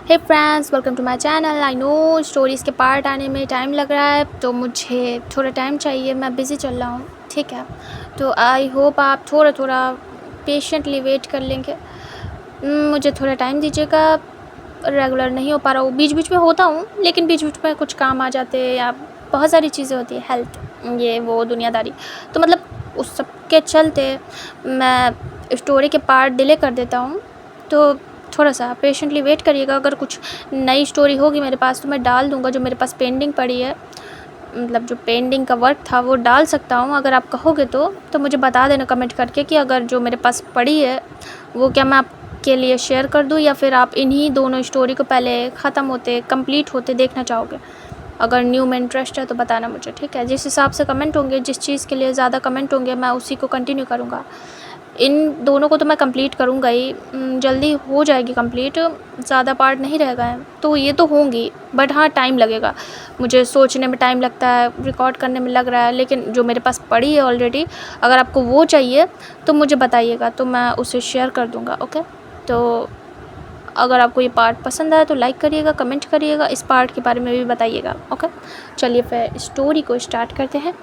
Hey friends, welcome to my channel. I know stories के part आने में time लग रहा है, तो मुझे थोड़ा टाइम चाहिए। मैं बिज़ी चल रहा हूँ, ठीक है। तो आई होप आप थोड़ा थोड़ा पेशेंटली वेट कर लेंगे। मुझे थोड़ा टाइम दीजिएगा। रेगुलर नहीं हो पा रहा हूँ, बीच बीच में होता हूँ, लेकिन बीच बीच में कुछ काम आ जाते हैं या बहुत सारी चीज़ें होती है, हेल्थ, ये वो दुनियादारी। तो मतलब उस सब के चलते मैं स्टोरी के पार्ट डिले कर देता हूँ। तो थोड़ा सा पेशेंटली वेट करिएगा। अगर कुछ नई स्टोरी होगी मेरे पास तो मैं डाल दूँगा। जो मेरे पास पेंडिंग पड़ी है, मतलब जो पेंडिंग का वर्क था वो डाल सकता हूँ। अगर आप कहोगे तो मुझे बता देना कमेंट करके कि अगर जो मेरे पास पड़ी है वो क्या मैं आपके लिए शेयर कर दूँ, या फिर आप इन्हीं दोनों स्टोरी को पहले ख़त्म होते कंप्लीट होते देखना चाहोगे। अगर न्यू में इंटरेस्ट है तो बताना मुझे, ठीक है। जिस हिसाब से कमेंट होंगे, जिस चीज़ के लिए ज़्यादा कमेंट होंगे, मैं उसी को कंटिन्यू करूँगा। इन दोनों को तो मैं कंप्लीट करूँगा ही, जल्दी हो जाएगी कंप्लीट, ज़्यादा पार्ट नहीं रह गए हैं तो ये तो होंगी। बट हाँ, टाइम लगेगा, मुझे सोचने में टाइम लगता है, रिकॉर्ड करने में लग रहा है। लेकिन जो मेरे पास पड़ी है ऑलरेडी, अगर आपको वो चाहिए तो मुझे बताइएगा, तो मैं उसे शेयर कर दूँगा। ओके, तो अगर आपको ये पार्ट पसंद आया तो लाइक करिएगा, कमेंट करिएगा, इस पार्ट के बारे में भी बताइएगा। ओके, चलिए फिर स्टोरी को स्टार्ट करते हैं।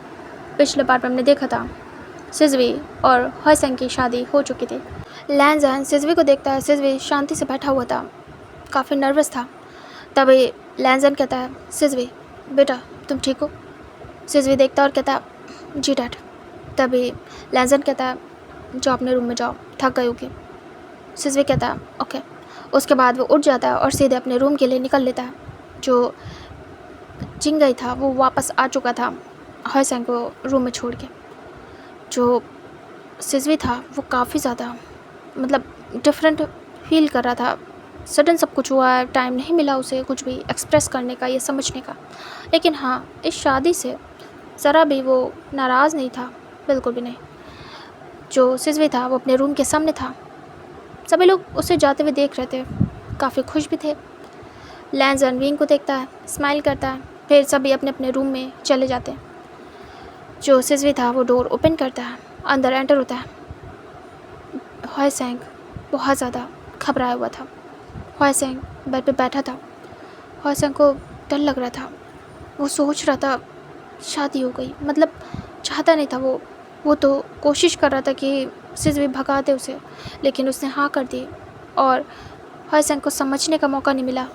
पिछले पार्ट में हमने देखा था सिजवी और हॉयसंग की शादी हो चुकी थी। लैनजन सिजवी को देखता है। सिजवी शांति से बैठा हुआ था, काफ़ी नर्वस था। तभी लैनजन कहता है, सिजवी बेटा तुम ठीक हो? सिजवी देखता है और कहता है, जी डैड। तभी लैनजन कहता है, जाओ अपने रूम में जाओ, थक गई होगी। सिजवी कहता है ओके। उसके बाद वो उठ जाता है और सीधे अपने रूम के लिए निकल लेता है। जो चिंगई था वो वापस आ चुका था हॉयसंग को रूम में छोड़ के। जो सिजवी था वो काफ़ी ज़्यादा मतलब डिफरेंट फील कर रहा था। सडन सब कुछ हुआ है, टाइम नहीं मिला उसे कुछ भी एक्सप्रेस करने का या समझने का। लेकिन हाँ, इस शादी से ज़रा भी वो नाराज़ नहीं था, बिल्कुल भी नहीं। जो सिजवी था वो अपने रूम के सामने था। सभी लोग उसे जाते हुए देख रहे थे, काफ़ी खुश भी थे। लैंजन विंग को देखता है, स्माइल करता है, फिर सभी अपने अपने रूम में चले जाते हैं। जो सिजवी था वो डोर ओपन करता है, अंदर एंटर होता है। हॉयसंग बहुत ज़्यादा घबराया हुआ था। हॉयसंग बेड पे बैठा था। हॉयसंग को डर लग रहा था। वो सोच रहा था शादी हो गई, मतलब चाहता नहीं था वो तो कोशिश कर रहा था कि सिजवी भगा दे उसे, लेकिन उसने हाँ कर दी और हॉयसंग को समझने का मौका नहीं मिला।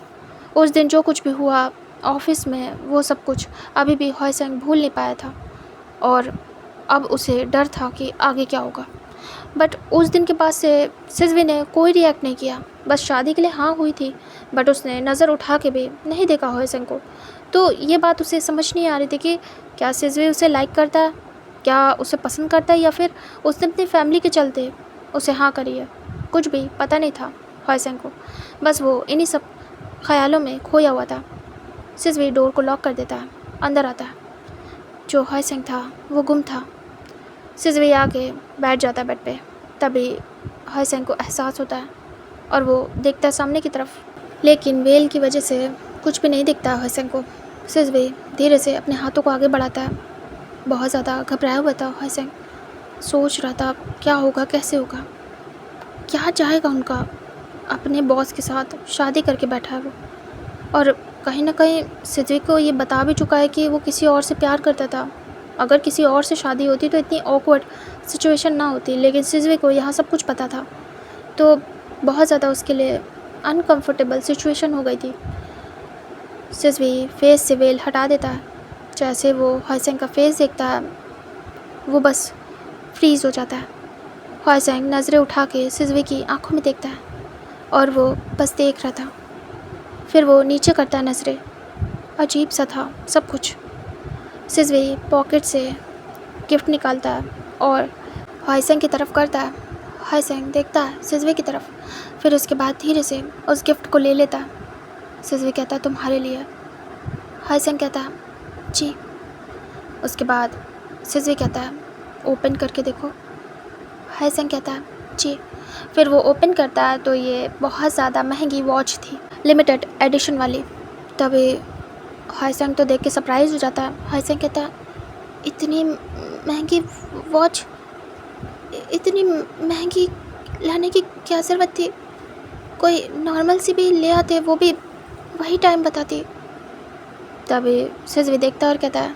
उस दिन जो कुछ भी हुआ ऑफिस में, वो सब कुछ अभी भी हॉयसंग भूल नहीं पाया था और अब उसे डर था कि आगे क्या होगा। बट उस दिन के बाद से सिजवी ने कोई रिएक्ट नहीं किया। बस शादी के लिए हाँ हुई थी, बट उसने नज़र उठा के भी नहीं देखा हॉयसंग को। तो ये बात उसे समझ नहीं आ रही थी कि क्या सिजवी उसे लाइक करता है, क्या उसे पसंद करता है, या फिर उसने अपनी फैमिली के चलते उसे हाँ करी है। कुछ भी पता नहीं था हॉयसंग को। बस वो इन्हीं सब ख्यालों में खोया हुआ था। सिजवी डोर को लॉक कर देता है, अंदर आता है। जो हॉयसंग था वो गुम था। सिजवी आके बैठ जाता है बेड पे। तभी हॉयसंग को एहसास होता है और वो देखता है सामने की तरफ, लेकिन वेल की वजह से कुछ भी नहीं दिखता है हॉयसंग को। सिजवी धीरे से अपने हाथों को आगे बढ़ाता है। बहुत ज़्यादा घबराया हुआ था हॉयसंग, सोच रहा था क्या होगा, कैसे होगा, क्या चाहेगा उनका। अपने बॉस के साथ शादी करके बैठा है वो, और कहीं ना कहीं सिजवी को ये बता भी चुका है कि वो किसी और से प्यार करता था। अगर किसी और से शादी होती तो इतनी ऑकवर्ड सिचुएशन ना होती, लेकिन सिजवी को यहाँ सब कुछ पता था, तो बहुत ज़्यादा उसके लिए अनकंफर्टेबल सिचुएशन हो गई थी। सिजवी फेस से वेल हटा देता है। जैसे वो हॉयसंग का फेस देखता है, वो बस फ्रीज़ हो जाता है। हॉयसंग नज़रें उठा के सिजवी की आंखों में देखता है और वो बस देख रहा था। फिर वो नीचे करता है नज़रें। अजीब सा था सब कुछ। सिजवी पॉकेट से गिफ्ट निकालता है और हॉयसंग की तरफ करता है। हॉयसंग देखता है सिजवी की तरफ, फिर उसके बाद धीरे से उस गिफ्ट को ले लेता है। सिजवी कहता है तुम्हारे लिए। हॉयसंग कहता है जी। उसके बाद सिजवी कहता है ओपन करके देखो। हॉयसंग कहता है जी। फिर वो ओपन करता है तो ये बहुत ज़्यादा महंगी वॉच थी, लिमिटेड एडिशन वाली। तभी हॉयसंग तो देख के सरप्राइज़ हो जाता है। हॉयसंग कहता है इतनी महंगी वॉच, इतनी महंगी लाने की क्या ज़रूरत थी? कोई नॉर्मल सी भी ले आते, वो भी वही टाइम बताती। तभी सिजवी देखता और कहता है,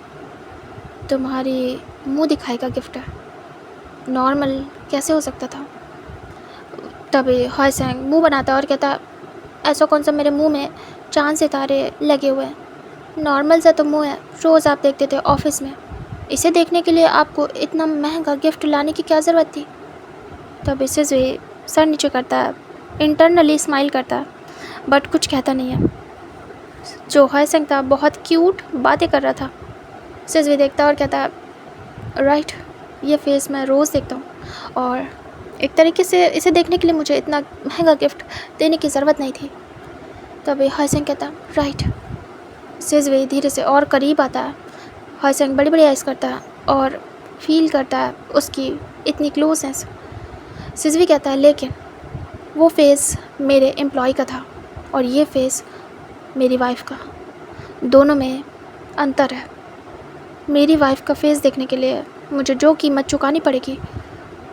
तुम्हारी मुंह दिखाई का गिफ्ट है, नॉर्मल कैसे हो सकता था। तभी हॉयसेंग मुंह बनाता और कहता, ऐसा कौन सा मेरे मुंह में चांद सितारे लगे हुए हैं, नॉर्मल सा तो मुंह है, रोज़ आप देखते थे ऑफिस में, इसे देखने के लिए आपको इतना महंगा गिफ्ट लाने की क्या ज़रूरत थी। तभी सिजवी सर नीचे करता है, इंटरनली स्माइल करता है, बट कुछ कहता नहीं है। जो हॉयसेंग था बहुत क्यूट बातें कर रहा था। सिजवी देखता और कहता है, राइट, ये फेस मैं रोज़ देखता हूँ और एक तरीके से इसे देखने के लिए मुझे इतना महंगा गिफ्ट देने की ज़रूरत नहीं थी। तभी हॉयसेंग कहता, राइट। सिजवी धीरे से और करीब आता है। हॉयसेंग बड़ी बड़ी आइज़ करता है और फील करता है उसकी इतनी क्लोजनेस। सिजवी कहता है, लेकिन वो फेस मेरे एम्प्लॉय का था और ये फेस मेरी वाइफ का, दोनों में अंतर है। मेरी वाइफ का फेस देखने के लिए मुझे जो कीमत चुकानी पड़ेगी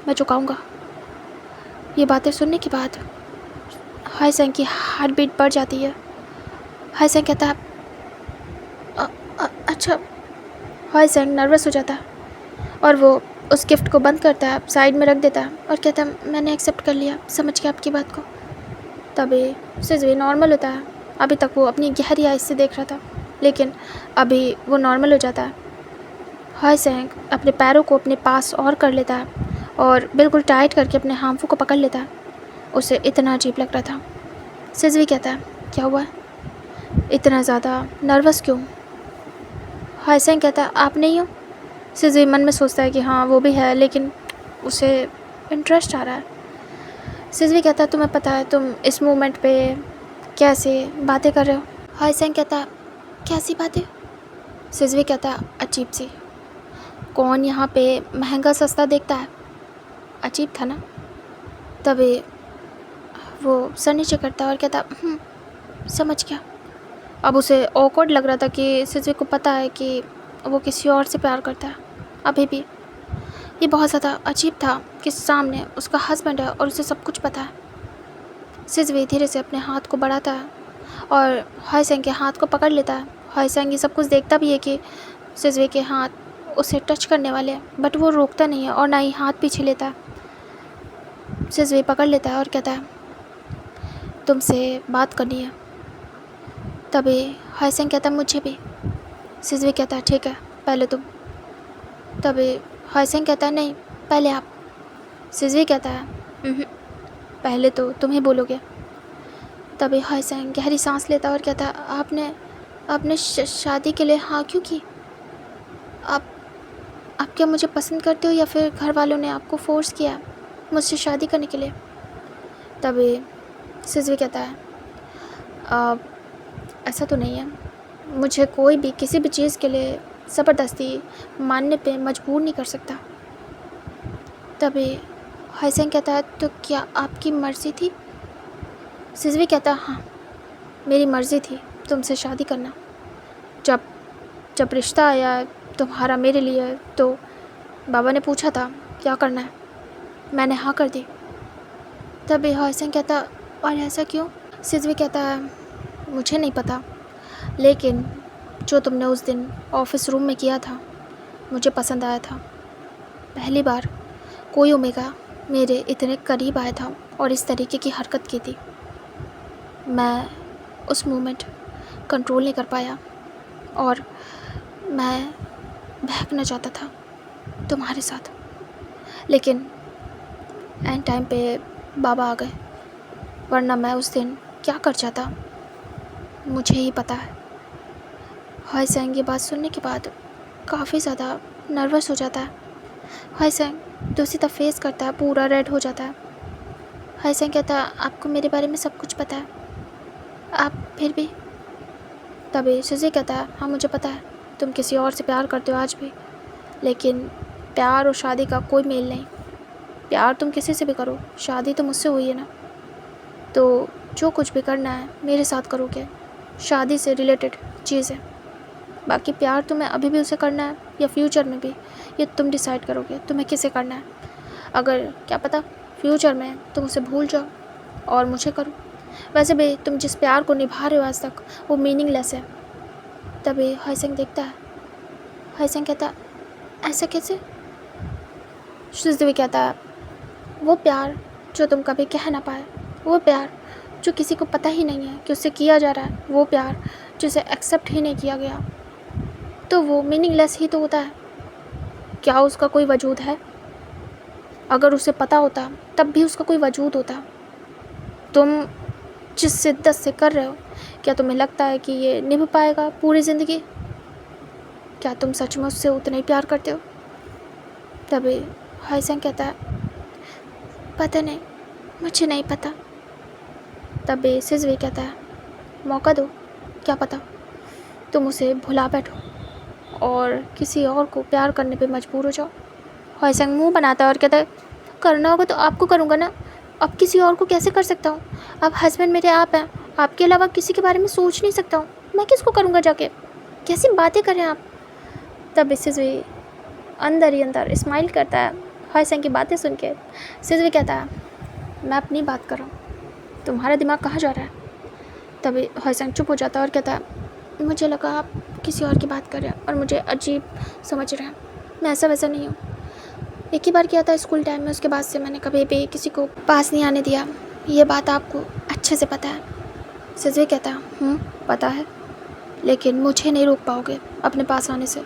मैं चुकाऊंगा। ये बातें सुनने के बाद हॉयसेंग की हार्ट बीट बढ़ जाती है। हॉयसेंग कहता है, अच्छा। हॉयसेंग नर्वस हो जाता है और वो उस गिफ्ट को बंद करता है, साइड में रख देता है और कहता है, मैंने एक्सेप्ट कर लिया, समझ गया आपकी बात को। तभी सिजवी नॉर्मल होता है। अभी तक वो अपनी गहरी आइज़ से देख रहा था, लेकिन अभी वो नॉर्मल हो जाता है। हॉयसेंग अपने पैरों को अपने पास और कर लेता है और बिल्कुल टाइट करके अपने हाथों को पकड़ लेता है। उसे इतना अजीब लग रहा था। सिजवी कहता है, क्या हुआ है, इतना ज़्यादा नर्वस क्यों। हॉयसेंग कहता है, आप नहीं हो। सिजवी मन में सोचता है कि हाँ वो भी है, लेकिन उसे इंटरेस्ट आ रहा है। सिजवी कहता है, तुम्हें पता है तुम इस मोमेंट पे कैसे बातें कर रहे हो। हॉयसेंग कहता है, कैसी बातें। सिजवी कहता है, अजीब सी। कौन यहाँ पे महंगा सस्ता देखता है, अजीब था ना। तभी वो सर नीचे करता है और कहता, समझ गया। अब उसे ऑकवर्ड लग रहा था कि सिजवी को पता है कि वो किसी और से प्यार करता है अभी भी। ये बहुत ज़्यादा अजीब था कि सामने उसका हस्बैंड है और उसे सब कुछ पता है। सिजवी धीरे से अपने हाथ को बढ़ाता है और हॉयसेंग के हाथ को पकड़ लेता है। हॉयसेंग ये सब कुछ देखता भी है कि सिजवी के हाथ उसे टच करने वाले हैं, बट वो रोकता नहीं है और ना ही हाथ पीछे लेता है। सिजवी पकड़ लेता है और कहता है, तुमसे बात करनी है। तभी हॉयसेंग कहता है, मुझे भी। सिजवी कहता है, ठीक है, पहले तुम। तभी हॉयसेंग कहता है, नहीं, पहले आप। सिजवी कहता है, पहले तो तुम ही बोलोगे। तभी हॉयसेंग गहरी सांस लेता है और कहता है, आपने शादी के लिए हाँ क्यों की। आप क्या मुझे पसंद करते हो या फिर घर वालों ने आपको फोर्स किया मुझसे शादी करने के लिए। तभी सिजवी कहता है, ऐसा तो नहीं है, मुझे कोई भी किसी भी चीज़ के लिए ज़बरदस्ती मानने पे मजबूर नहीं कर सकता। तभी हॉयसेंग कहता है, तो क्या आपकी मर्ज़ी थी। सिजवी कहता है, हाँ, मेरी मर्ज़ी थी तुमसे शादी करना। जब रिश्ता आया तुम्हारा मेरे लिए, तो बाबा ने पूछा था क्या करना है, मैंने हाँ कर दी। तभी हॉयसेंग कहता, और ऐसा क्यों। सिजवी कहता है, मुझे नहीं पता, लेकिन जो तुमने उस दिन ऑफिस रूम में किया था मुझे पसंद आया था। पहली बार कोई ओमेगा मेरे इतने करीब आया था और इस तरीके की हरकत की थी। मैं उस मोमेंट कंट्रोल नहीं कर पाया और मैं बहकना चाहता था तुम्हारे साथ, लेकिन एंड टाइम पे बाबा आ गए, वरना मैं उस दिन क्या कर जाता मुझे ही पता है। हॉयसेंग ये बात सुनने के बाद काफ़ी ज़्यादा नर्वस हो जाता है। हॉयसेंग दूसरी तरफ फेस करता है, पूरा रेड हो जाता है। हॉयसेंग कहता है, आपको मेरे बारे में सब कुछ पता है, आप फिर भी। तभी सिजवी कहता है, हाँ मुझे पता है तुम किसी और से प्यार करते हो आज भी, लेकिन प्यार और शादी का कोई मेल नहीं। प्यार तुम किसी से भी करो, शादी तो मुझसे हुई है ना, तो जो कुछ भी करना है मेरे साथ करोगे, शादी से रिलेटेड चीज़ है। बाकी प्यार तुम्हें अभी भी उसे करना है या फ्यूचर में भी, ये तुम डिसाइड करोगे तुम्हें किसे करना है। अगर क्या पता फ्यूचर में तुम उसे भूल जाओ और मुझे करो, वैसे भी तुम जिस प्यार को निभा रहे हो आज तक वो मीनिंगलेस है। तभी हाइसेंग देखता है। हाइसेंग कहता है ऐसा कैसे? शिज़ुए कहता है वो प्यार जो तुम कभी कह ना पाए, वो प्यार जो किसी को पता ही नहीं है कि उससे किया जा रहा है, वो प्यार जिसे एक्सेप्ट ही नहीं किया गया, तो वो मीनिंगलेस ही तो होता है। क्या उसका कोई वजूद है? अगर उसे पता होता तब भी उसका कोई वजूद होता। तुम जिस शिद्दत से कर रहे हो, क्या तुम्हें लगता है कि ये निभ पाएगा पूरी ज़िंदगी? क्या तुम सच में उससे उतना ही प्यार करते हो? तभी हाइसेंग कहता है पता नहीं, मुझे नहीं पता। तभी शिज़ुए कहता है मौका दो, क्या पता तुम उसे भुला बैठो और किसी और को प्यार करने पे मजबूर हो जाओ। हाइसेंग मुंह बनाता है और कहता है करना होगा तो आपको करूँगा ना, अब किसी और को कैसे कर सकता हूँ? अब हस्बैंड मेरे आप हैं, आपके अलावा किसी के बारे में सोच नहीं सकता हूँ, मैं किसको करूँगा जाके? कैसी बातें कर रहे हैं आप? तब शिज़ुए अंदर ही अंदर स्माइल करता है हाइसेंग की बातें सुन के। शिज़ुए कहता है मैं अपनी बात कर रहा हूँ, तुम्हारा दिमाग कहाँ जा रहा है? तभी हाइसेंग चुप हो जाता है और कहता है मुझे लगा आप किसी और की बात कर रहे हैं और मुझे अजीब समझ रहे हैं। मैं ऐसा वैसा नहीं हूँ। एक ही बार किया था स्कूल टाइम में, उसके बाद से मैंने कभी भी किसी को पास नहीं आने दिया। ये बात आपको अच्छे से पता है। शिज़ुए कहता है पता है, लेकिन मुझे नहीं रोक पाओगे अपने पास आने से।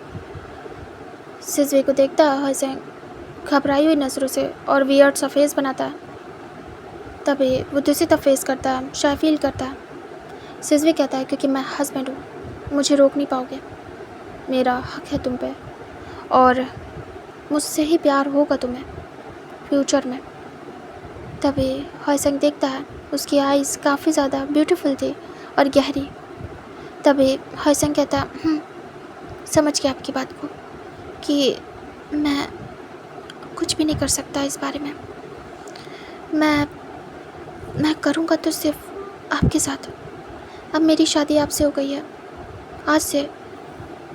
शिज़ुए को देखता है हाइसेंग घबराई हुई नज़रों से और वियर्ड सा फेस बनाता है। तभी वो दूसरी तरफ फेस करता है, शाय फील करता है। शिज़ुए कहता है क्योंकि मैं हस्बैंड हूँ, मुझे रोक नहीं पाओगे, मेरा हक है तुम पे और मुझसे ही प्यार होगा तुम्हें फ्यूचर में। तभी हाइसेंग देखता है उसकी आइज़ काफ़ी ज़्यादा ब्यूटीफुल थी और गहरी। तभी हाइसेंग कहता है समझ गया आपकी बात को कि मैं कुछ भी नहीं कर सकता इस बारे में। मैं करूँगा तो सिर्फ आपके साथ। अब मेरी शादी आपसे हो गई है। आज से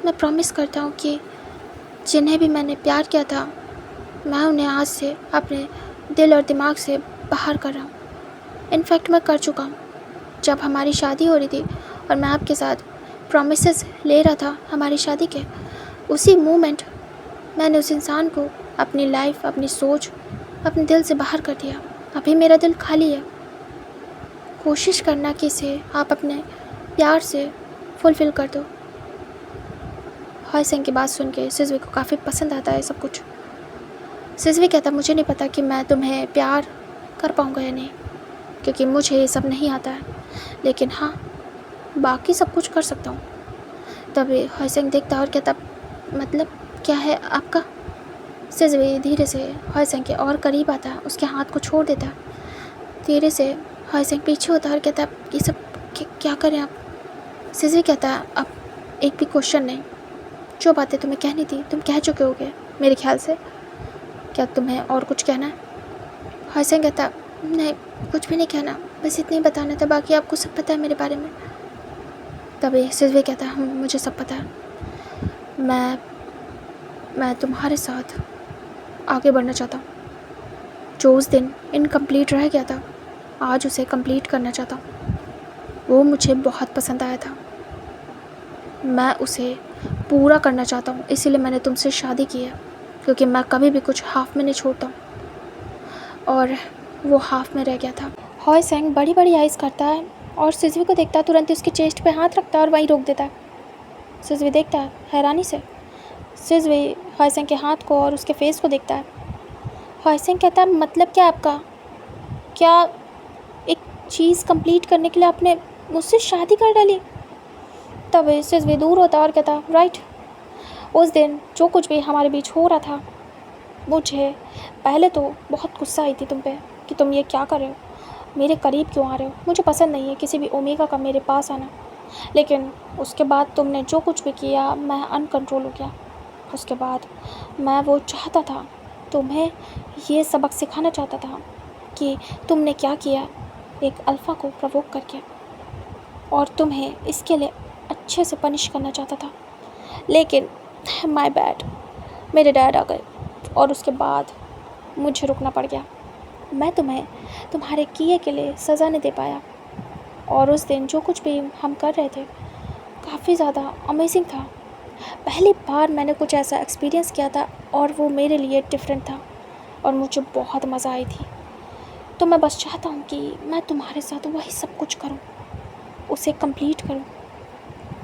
मैं प्रॉमिस करता हूँ कि जिन्हें भी मैंने प्यार किया था, मैं उन्हें आज से अपने दिल और दिमाग से बाहर कर रहा हूँ। इनफैक्ट मैं कर चुका हूँ। जब हमारी शादी हो रही थी और मैं आपके साथ प्रॉमिसेस ले रहा था हमारी शादी के, उसी मोमेंट मैंने उस इंसान को अपनी लाइफ, अपनी सोच, अपने दिल से बाहर कर दिया। अभी मेरा दिल खाली है। कोशिश करना कि इसे आप अपने प्यार से फुलफ़िल कर दो। हाइसेंग की बात सुन के शिज़ुए को काफ़ी पसंद आता है सब कुछ। शिज़ुए कहता मुझे नहीं पता कि मैं तुम्हें प्यार कर पाऊँगा या नहीं, क्योंकि मुझे ये सब नहीं आता है, लेकिन हाँ बाकी सब कुछ कर सकता हूँ। तभी हाइसेंग देखता और कहता मतलब क्या है आपका? शिज़ुए धीरे से हाइसेंग के और करीब आता है, उसके हाथ को छोड़ देता है। धीरे से हाइसेंग पीछे होता है और कहता ये सब क्या करें आप? शिज़ुए कहता है अब एक भी क्वेश्चन नहीं, जो बातें तुम्हें कहनी थी तुम कह चुके होगे मेरे ख्याल से। क्या तुम्हें और कुछ कहना है? हाइसेंग कहता नहीं, कुछ भी नहीं कहना, बस इतना ही बताना था, बाकी आपको सब पता है मेरे बारे में। तभी शिज़ुए कहता है मुझे सब पता है। मैं तुम्हारे साथ आगे बढ़ना चाहता हूँ। जो उस दिन इनकम्प्लीट रह गया था, आज उसे कंप्लीट करना चाहता हूँ। वो मुझे बहुत पसंद आया था, मैं उसे पूरा करना चाहता हूँ। इसीलिए मैंने तुमसे शादी की है, क्योंकि मैं कभी भी कुछ हाफ में नहीं छोड़ता हूँ, और वो हाफ में रह गया था। हाइसेंग बड़ी बड़ी आइज़ करता है और शिज़ुए को देखता है, तुरंत ही उसकी चेस्ट पे हाथ रखता है और वहीं रोक देता है। शिज़ुए देखता है हैरानी से। शिज़ुए हाइसेंग के हाथ को और उसके फेस को देखता है। हाइसेंग कहता है मतलब क्या आपका? क्या एक चीज़ कंप्लीट करने के लिए आपने मुझसे शादी कर डाली? तब शिज़ुए दूर होता और कहता राइट, उस दिन जो कुछ भी हमारे बीच हो रहा था, मुझे पहले तो बहुत गुस्सा आई थी तुम पे कि तुम ये क्या कर रहे हो, मेरे करीब क्यों आ रहे हो, मुझे पसंद नहीं है किसी भी ओमेगा का मेरे पास आना। लेकिन उसके बाद तुमने जो कुछ भी किया, मैं अनकंट्रोल हो गया। उसके बाद मैं वो चाहता था, तुम्हें ये सबक सिखाना चाहता था कि तुमने क्या किया एक अल्फ़ा को प्रवोक करके, और तुम्हें इसके लिए अच्छे से पनिश करना चाहता था। लेकिन माय बैड, मेरे डैड आ गए और उसके बाद मुझे रुकना पड़ गया। मैं तुम्हें तुम्हारे किए के लिए सज़ा नहीं दे पाया। और उस दिन जो कुछ भी हम कर रहे थे काफ़ी ज़्यादा अमेजिंग था। पहली बार मैंने कुछ ऐसा एक्सपीरियंस किया था और वो मेरे लिए डिफरेंट था और मुझे बहुत मज़ा आई थी। तो मैं बस चाहता हूँ कि मैं तुम्हारे साथ वही सब कुछ करूँ, उसे कंप्लीट करूँ।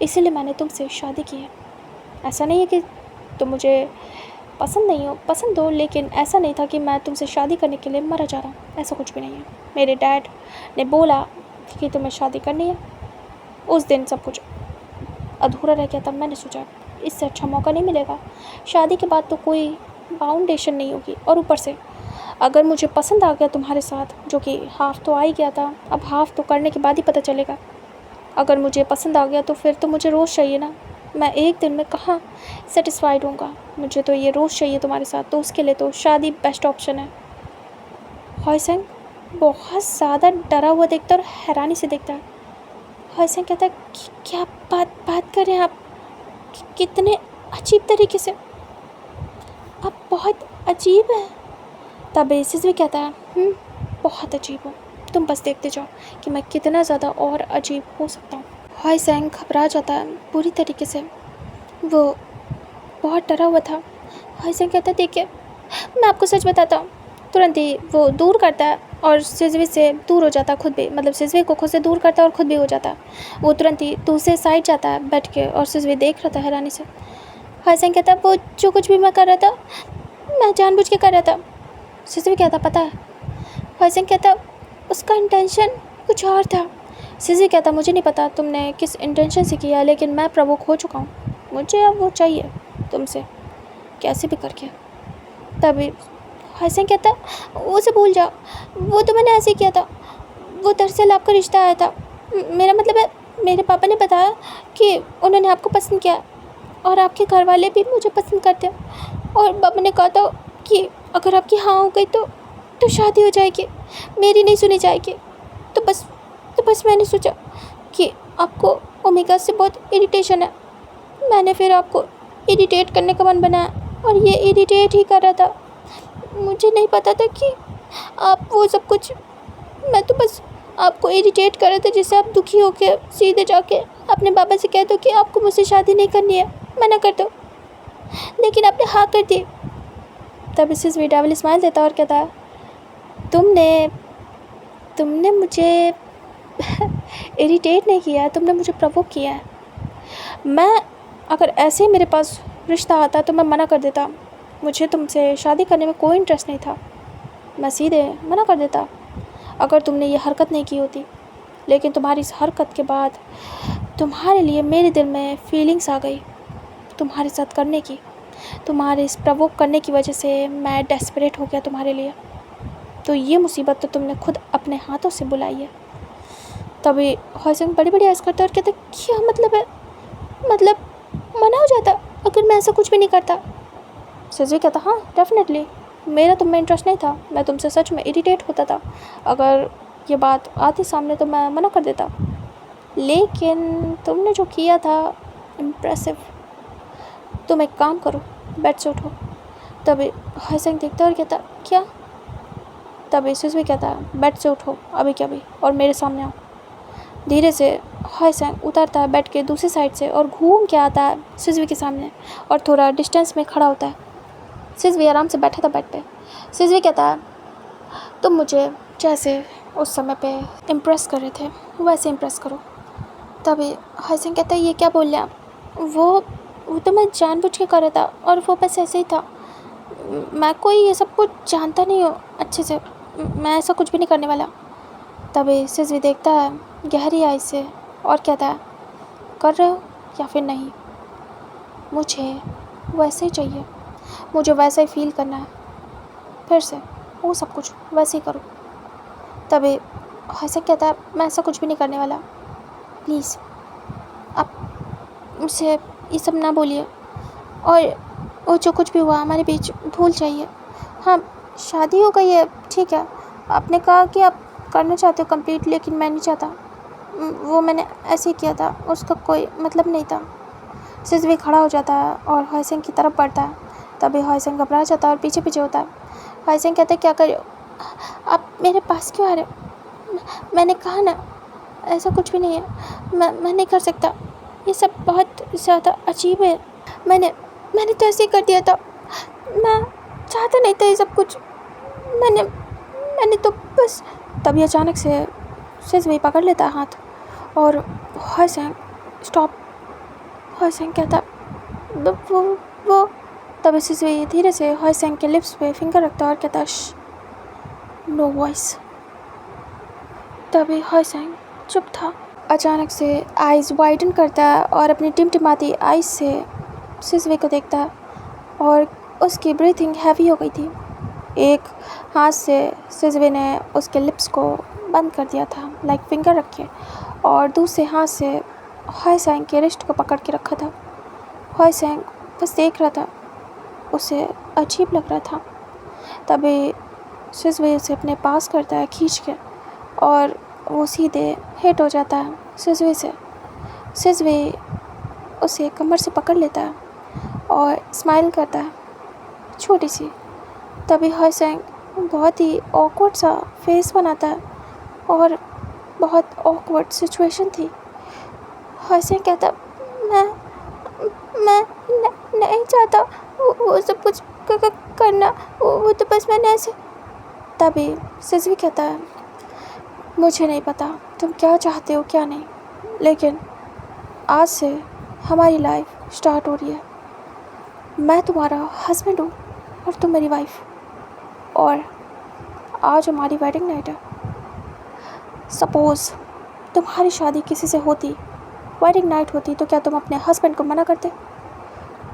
इसीलिए मैंने तुमसे शादी की है। ऐसा नहीं है कि तुम मुझे पसंद हो, लेकिन ऐसा नहीं था कि मैं तुमसे शादी करने के लिए मरा जा रहा हूँ। ऐसा कुछ भी नहीं है। मेरे डैड ने बोला कि तुम्हें शादी करनी है। उस दिन सब कुछ अधूरा रह गया। तब मैंने सोचा इससे अच्छा मौका नहीं मिलेगा। शादी के बाद तो कोई फाउंडेशन नहीं होगी, और ऊपर से अगर मुझे पसंद आ गया तुम्हारे साथ, जो कि हाफ़ तो आ ही गया था, अब हाफ़ तो करने के बाद ही पता चलेगा। अगर मुझे पसंद आ गया तो फिर तो मुझे रोज़ चाहिए ना। मैं एक दिन में कहाँ सेटिस्फाइड होऊंगा। मुझे तो ये रोज़ चाहिए तुम्हारे साथ। तो उसके लिए तो शादी बेस्ट ऑप्शन है। हॉयसेंग बहुत ज़्यादा डरा हुआ देखता है और हैरानी से देखता है। हॉयसेंग कहता है क्या बात कर रहे हैं आप? कितने अजीब तरीके से, आप बहुत अजीब हैं। तब बेसिस भी कहता है बहुत अजीब हो। तुम बस देखते जाओ कि मैं कितना ज़्यादा और अजीब हो सकता हूँ। हॉयसेंग घबरा जाता है पूरी तरीके से। वो बहुत डरा हुआ था। हॉयसेंग कहता है देखिए, मैं आपको सच बताता हूँ। तुरंत ही वो दूर करता है और सिजवी से दूर हो जाता है खुद भी, मतलब सिजवी को खुद से दूर करता है और खुद भी हो जाता है। वो तुरंत ही दूसरे साइड जाता है बैठ के, और सिजवी देख रहा था हैरानी से। हॉयसेंग कहता है वो जो कुछ भी मैं कर रहा था, मैं जानबूझ के कर रहा था। सिजवी कहता पता है? हॉयसेंग कहता उसका इंटेंशन कुछ और था। सिजवी कहता मुझे नहीं पता तुमने किस इंटेंशन से किया, लेकिन मैं प्रवोक हो चुका हूँ। मुझे अब वो चाहिए तुमसे, कैसे भी करके। तभी हॉयसेंग कहता उसे भूल जाओ, वो तो मैंने ऐसे ही किया था। वो दरअसल आपका रिश्ता आया था। मेरा मतलब है, मेरे पापा ने बताया कि उन्होंने आपको पसंद किया और आपके घर वाले भी मुझे पसंद करते हैं। और पापा ने कहा था कि अगर आपकी हाँ हो गई तो शादी हो जाएगी, मेरी नहीं सुनी जाएगी। तो बस मैंने सोचा कि आपको ओमेगा से बहुत इरिटेशन है। मैंने फिर आपको इरिटेट करने का मन बनाया और ये इरिटेट ही कर रहा था। मुझे नहीं पता था कि आप वो सब कुछ, मैं तो बस आपको इरिटेट कर रहा था जिससे आप दुखी होकर सीधे जाके अपने पापा से कह दो कि आपको मुझसे शादी नहीं करनी है, मना कर दो। लेकिन आपने हाँ कर दी। तब इसे डेविल स्माइल देता और कहता है तुमने मुझे इरिटेट नहीं किया, तुमने मुझे प्रवोक किया है। मैं अगर ऐसे ही मेरे पास रिश्ता आता तो मैं मना कर देता। मुझे तुमसे शादी करने में कोई इंटरेस्ट नहीं था, मैं सीधे मना कर देता अगर तुमने ये हरकत नहीं की होती। लेकिन तुम्हारी इस हरकत के बाद तुम्हारे लिए मेरे दिल में फीलिंग्स आ गई तुम्हारे साथ करने की। तुम्हारे इस प्रवोक करने की वजह से मैं डेस्परेट हो गया तुम्हारे लिए। तो ये मुसीबत तो तुमने खुद अपने हाथों से बुलाई है। तभी हॉयसेंग बड़ी बड़ी ऐस करता और कहता क्या मतलब है? मतलब मना हो जाता अगर मैं ऐसा कुछ भी नहीं करता? सिजवी कहता हाँ डेफिनेटली, मेरा तुम में इंटरेस्ट नहीं था। मैं तुमसे सच में इरिटेट होता था। अगर ये बात आती सामने तो मैं मना कर देता, लेकिन तुमने जो किया था इम्प्रेसिव। तुम एक काम करो, बेड से उठो। तभी हॉयसेंग देखता और कहता क्या? तभी सिजवी कहता है बेड से उठो अभी के अभी और मेरे सामने आओ। धीरे से हॉयसेंग उतरता है बेड के दूसरी साइड से और घूम के आता है सिजवी के सामने और थोड़ा डिस्टेंस में खड़ा होता है। सिजवी आराम से बैठा था बेड पे। सिजवी कहता है तुम मुझे जैसे उस समय पे इम्प्रेस कर रहे थे वैसे इम्प्रेस करो। तभी हॉयसेंग कहता है ये क्या बोल रहे आप? वो तो मैं जानबूझ के कर रहा था और वो बस ऐसे ही था। मैं कोई ये सब कुछ जानता नहीं हूँ अच्छे से, मैं ऐसा कुछ भी नहीं करने वाला। तभी सिजवी देखता है गहरी आई से और कहता है कर रहे हो या फिर नहीं? मुझे वैसे ही चाहिए, मुझे वैसा ही फील करना है। फिर से वो सब कुछ वैसे ही करो। तभी हॉयसेंग कहता है मैं ऐसा कुछ भी नहीं करने वाला, प्लीज़ आप मुझसे ये सब ना बोलिए और वो जो कुछ भी हुआ हमारे बीच भूल जाइए। हाँ शादी हो गई है ठीक है, आपने कहा कि आप करना चाहते हो कंप्लीट, लेकिन मैं नहीं चाहता। वो मैंने ऐसे ही किया था, उसका कोई मतलब नहीं था। सिजवी खड़ा हो जाता है और हॉयसेंग की तरफ बढ़ता है। तभी हॉयसेंग घबरा जाता है और पीछे पीछे होता है। हॉयसेंग कहता है क्या कर रहे हो? आप मेरे पास क्यों आ रहे हो? मैंने कहा ना ऐसा कुछ भी नहीं है, मैं नहीं कर सकता, ये सब बहुत ज़्यादा अजीब है, मैंने तो ऐसे ही कर दिया था, मैं चाहता नहीं था ये सब कुछ, मैंने तो बस। तभी अचानक से सिजवे पकड़ लेता है हाथ और हॉयसेंग स्टॉप। हॉयसेंग कहता वो तभी सिजवे धीरे से हॉयसेंग के लिप्स पे फिंगर रखता और कहता नो वॉइस। तभी हॉयसेंग चुप था। अचानक से आइज़ वाइडन करता है और अपनी टिमटिमाती आइज़ से सिजवे को देखता है और उसकी ब्रीथिंग हैवी हो गई थी। एक हाथ से सिजवे ने उसके लिप्स को बंद कर दिया था लाइक फिंगर रखे, और दूसरे हाथ से हॉयसेंग के रिस्ट को पकड़ के रखा था। हॉयसेंग बस देख रहा था, उसे अजीब लग रहा था। तभी सिजवे उसे अपने पास करता है खींच के और वो सीधे हिट हो जाता है सिजवे से। सिजवे उसे कमर से पकड़ लेता है और स्माइल करता है छोटी सी। तभी हॉयसेंग बहुत ही ऑकवर्ड सा फेस बनाता है और बहुत ऑकवर्ड सिचुएशन थी। हॉयसेंग कहता मैं नहीं चाहता वो सब कुछ करना, वो तो बस मैंने ऐसे। तभी सिजवे कहता है मुझे नहीं पता तुम क्या चाहते हो क्या नहीं, लेकिन आज से हमारी लाइफ स्टार्ट हो रही है। मैं तुम्हारा हस्बैंड हूँ और तुम मेरी वाइफ, और आज हमारी वेडिंग नाइट है। सपोज़ तुम्हारी शादी किसी से होती, वेडिंग नाइट होती, तो क्या तुम अपने हस्बैंड को मना करते?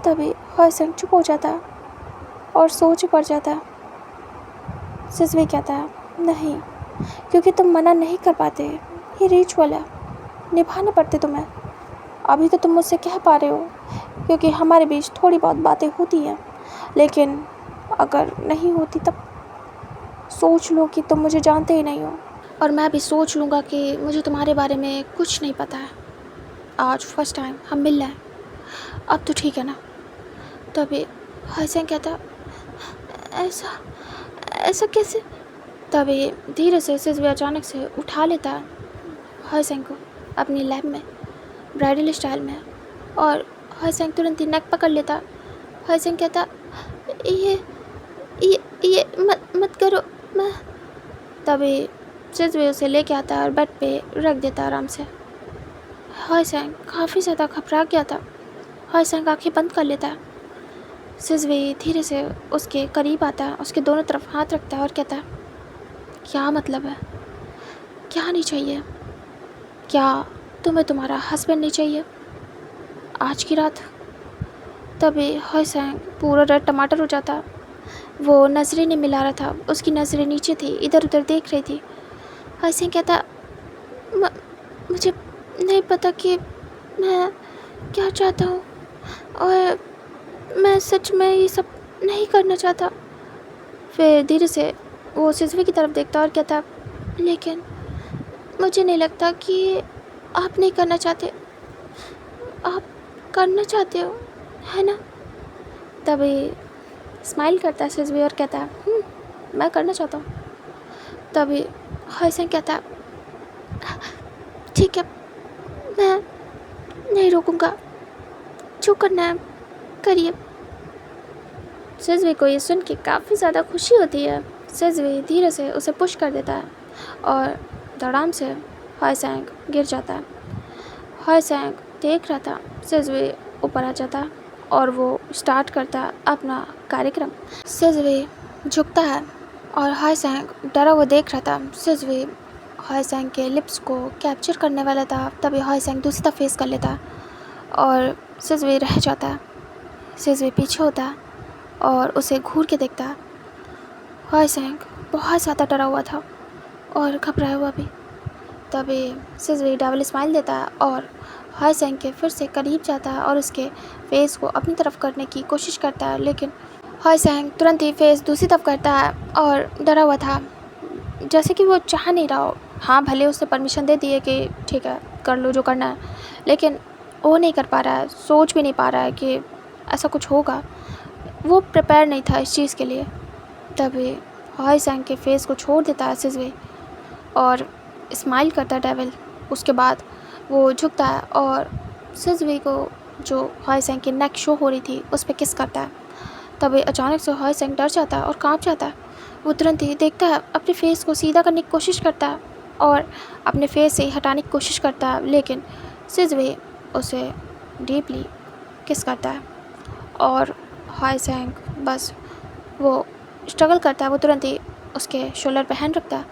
तभी हॉयसेंग चुप हो जाता है और सोच पड़ जाता है। सिजवे कहता है नहीं, क्योंकि तुम मना नहीं कर पाते, ये रिचुअल है, निभाने पड़ते तुम्हें। अभी तो तुम मुझसे कह पा रहे हो क्योंकि हमारे बीच थोड़ी बहुत बातें होती हैं, लेकिन अगर नहीं होती तब सोच लो कि तुम मुझे जानते ही नहीं हो, और मैं भी सोच लूँगा कि मुझे तुम्हारे बारे में कुछ नहीं पता है। आज फर्स्ट टाइम हम मिल रहे हैं, अब तो ठीक है ना? तभी हॉयसेंग कहता ऐसा कैसे? तभी धीरे से सिजवे अचानक से उठा लेता है हॉयसेंग को अपनी लैब में ब्राइडल स्टाइल में, और हॉयसेंग तुरंत ही नेक पकड़ लेता। हॉयसेंग कहता ये मत करो मैं। तभी सिजवे उसे लेके आता है और बेड पे रख देता आराम से। हॉयसेंग काफ़ी ज़्यादा घबरा गया था। हॉयसेंग आँखें बंद कर लेता है। सिजवे धीरे से उसके करीब आता है, उसके दोनों तरफ हाथ रखता है और कहता है क्या मतलब है, क्या नहीं चाहिए? क्या तुम्हें तुम्हारा हस्बैंड नहीं चाहिए आज की रात? तभी हॉयसेंग पूरा रेड टमाटर हो जाता। वो नज़रें नहीं मिला रहा था, उसकी नज़रें नीचे थी, इधर उधर देख रही थी। हॉयसेंग कहता मुझे नहीं पता कि मैं क्या चाहता हूँ, और मैं सच में ये सब नहीं करना चाहता। फिर धीरे से वो सिजवे की तरफ देखता और कहता लेकिन मुझे नहीं लगता कि आप नहीं करना चाहते, आप करना चाहते हो, है ना? तभी स्माइल करता है सिजवे और कहता है मैं करना चाहता हूँ। तभी हॉयसेंग कहता है ठीक है, मैं नहीं रोकूँगा, जो करना है करिए। सिजवे को ये सुन के काफ़ी ज़्यादा खुशी होती है। सिजवे धीरे से उसे पुश कर देता है और धड़ाम से हॉयसेंग गिर जाता है। हॉयसेंग देख रहा था सिजवे ऊपर आ जाता है और वो स्टार्ट करता है अपना कार्यक्रम। सिजवे झुकता है और हॉयसेंग डरा हुआ देख रहा था। सिजवे हॉयसेंग के लिप्स को कैप्चर करने वाला था, तभी हॉयसेंग दूसरी तरफ फेस कर लेता है और सिजवे रह जाता है। सिजवे पीछे होता है और उसे घूर के देखता है। हॉयसेंग बहुत ज़्यादा डरा हुआ था और घबराया हुआ भी। तभी सिजवे डबल स्माइल देता है और हॉयसेंग के फिर से करीब जाता है और उसके फेस को अपनी तरफ करने की कोशिश करता है, लेकिन हॉयसेंग तुरंत ही फेस दूसरी तरफ करता है और डरा हुआ था, जैसे कि वो चाह नहीं रहा हो। हाँ, भले उसने परमिशन दे दी है कि ठीक है कर लो जो करना है, लेकिन वो नहीं कर पा रहा है, सोच भी नहीं पा रहा है कि ऐसा कुछ होगा। वो प्रिपेयर नहीं था इस चीज़ के लिए। तभी हॉयसेंग के फेस को छोड़ देता है सिजवे और स्माइल करता है डेविल उसके बाद वो झुकता है और सिजवे को जो हॉयसेंग की नेक शो हो रही थी उस पर किस करता है। तभी अचानक से हॉयसेंग डर जाता है और कांप जाता है। वो तुरंत ही देखता है, अपने फेस को सीधा करने की कोशिश करता है और अपने फेस से हटाने की कोशिश करता है, लेकिन सिजवे उसे डीपली किस करता है और हॉयसेंग बस वो स्ट्रगल करता है। वो तुरंत ही उसके शोल्डर पे हैंड रखता है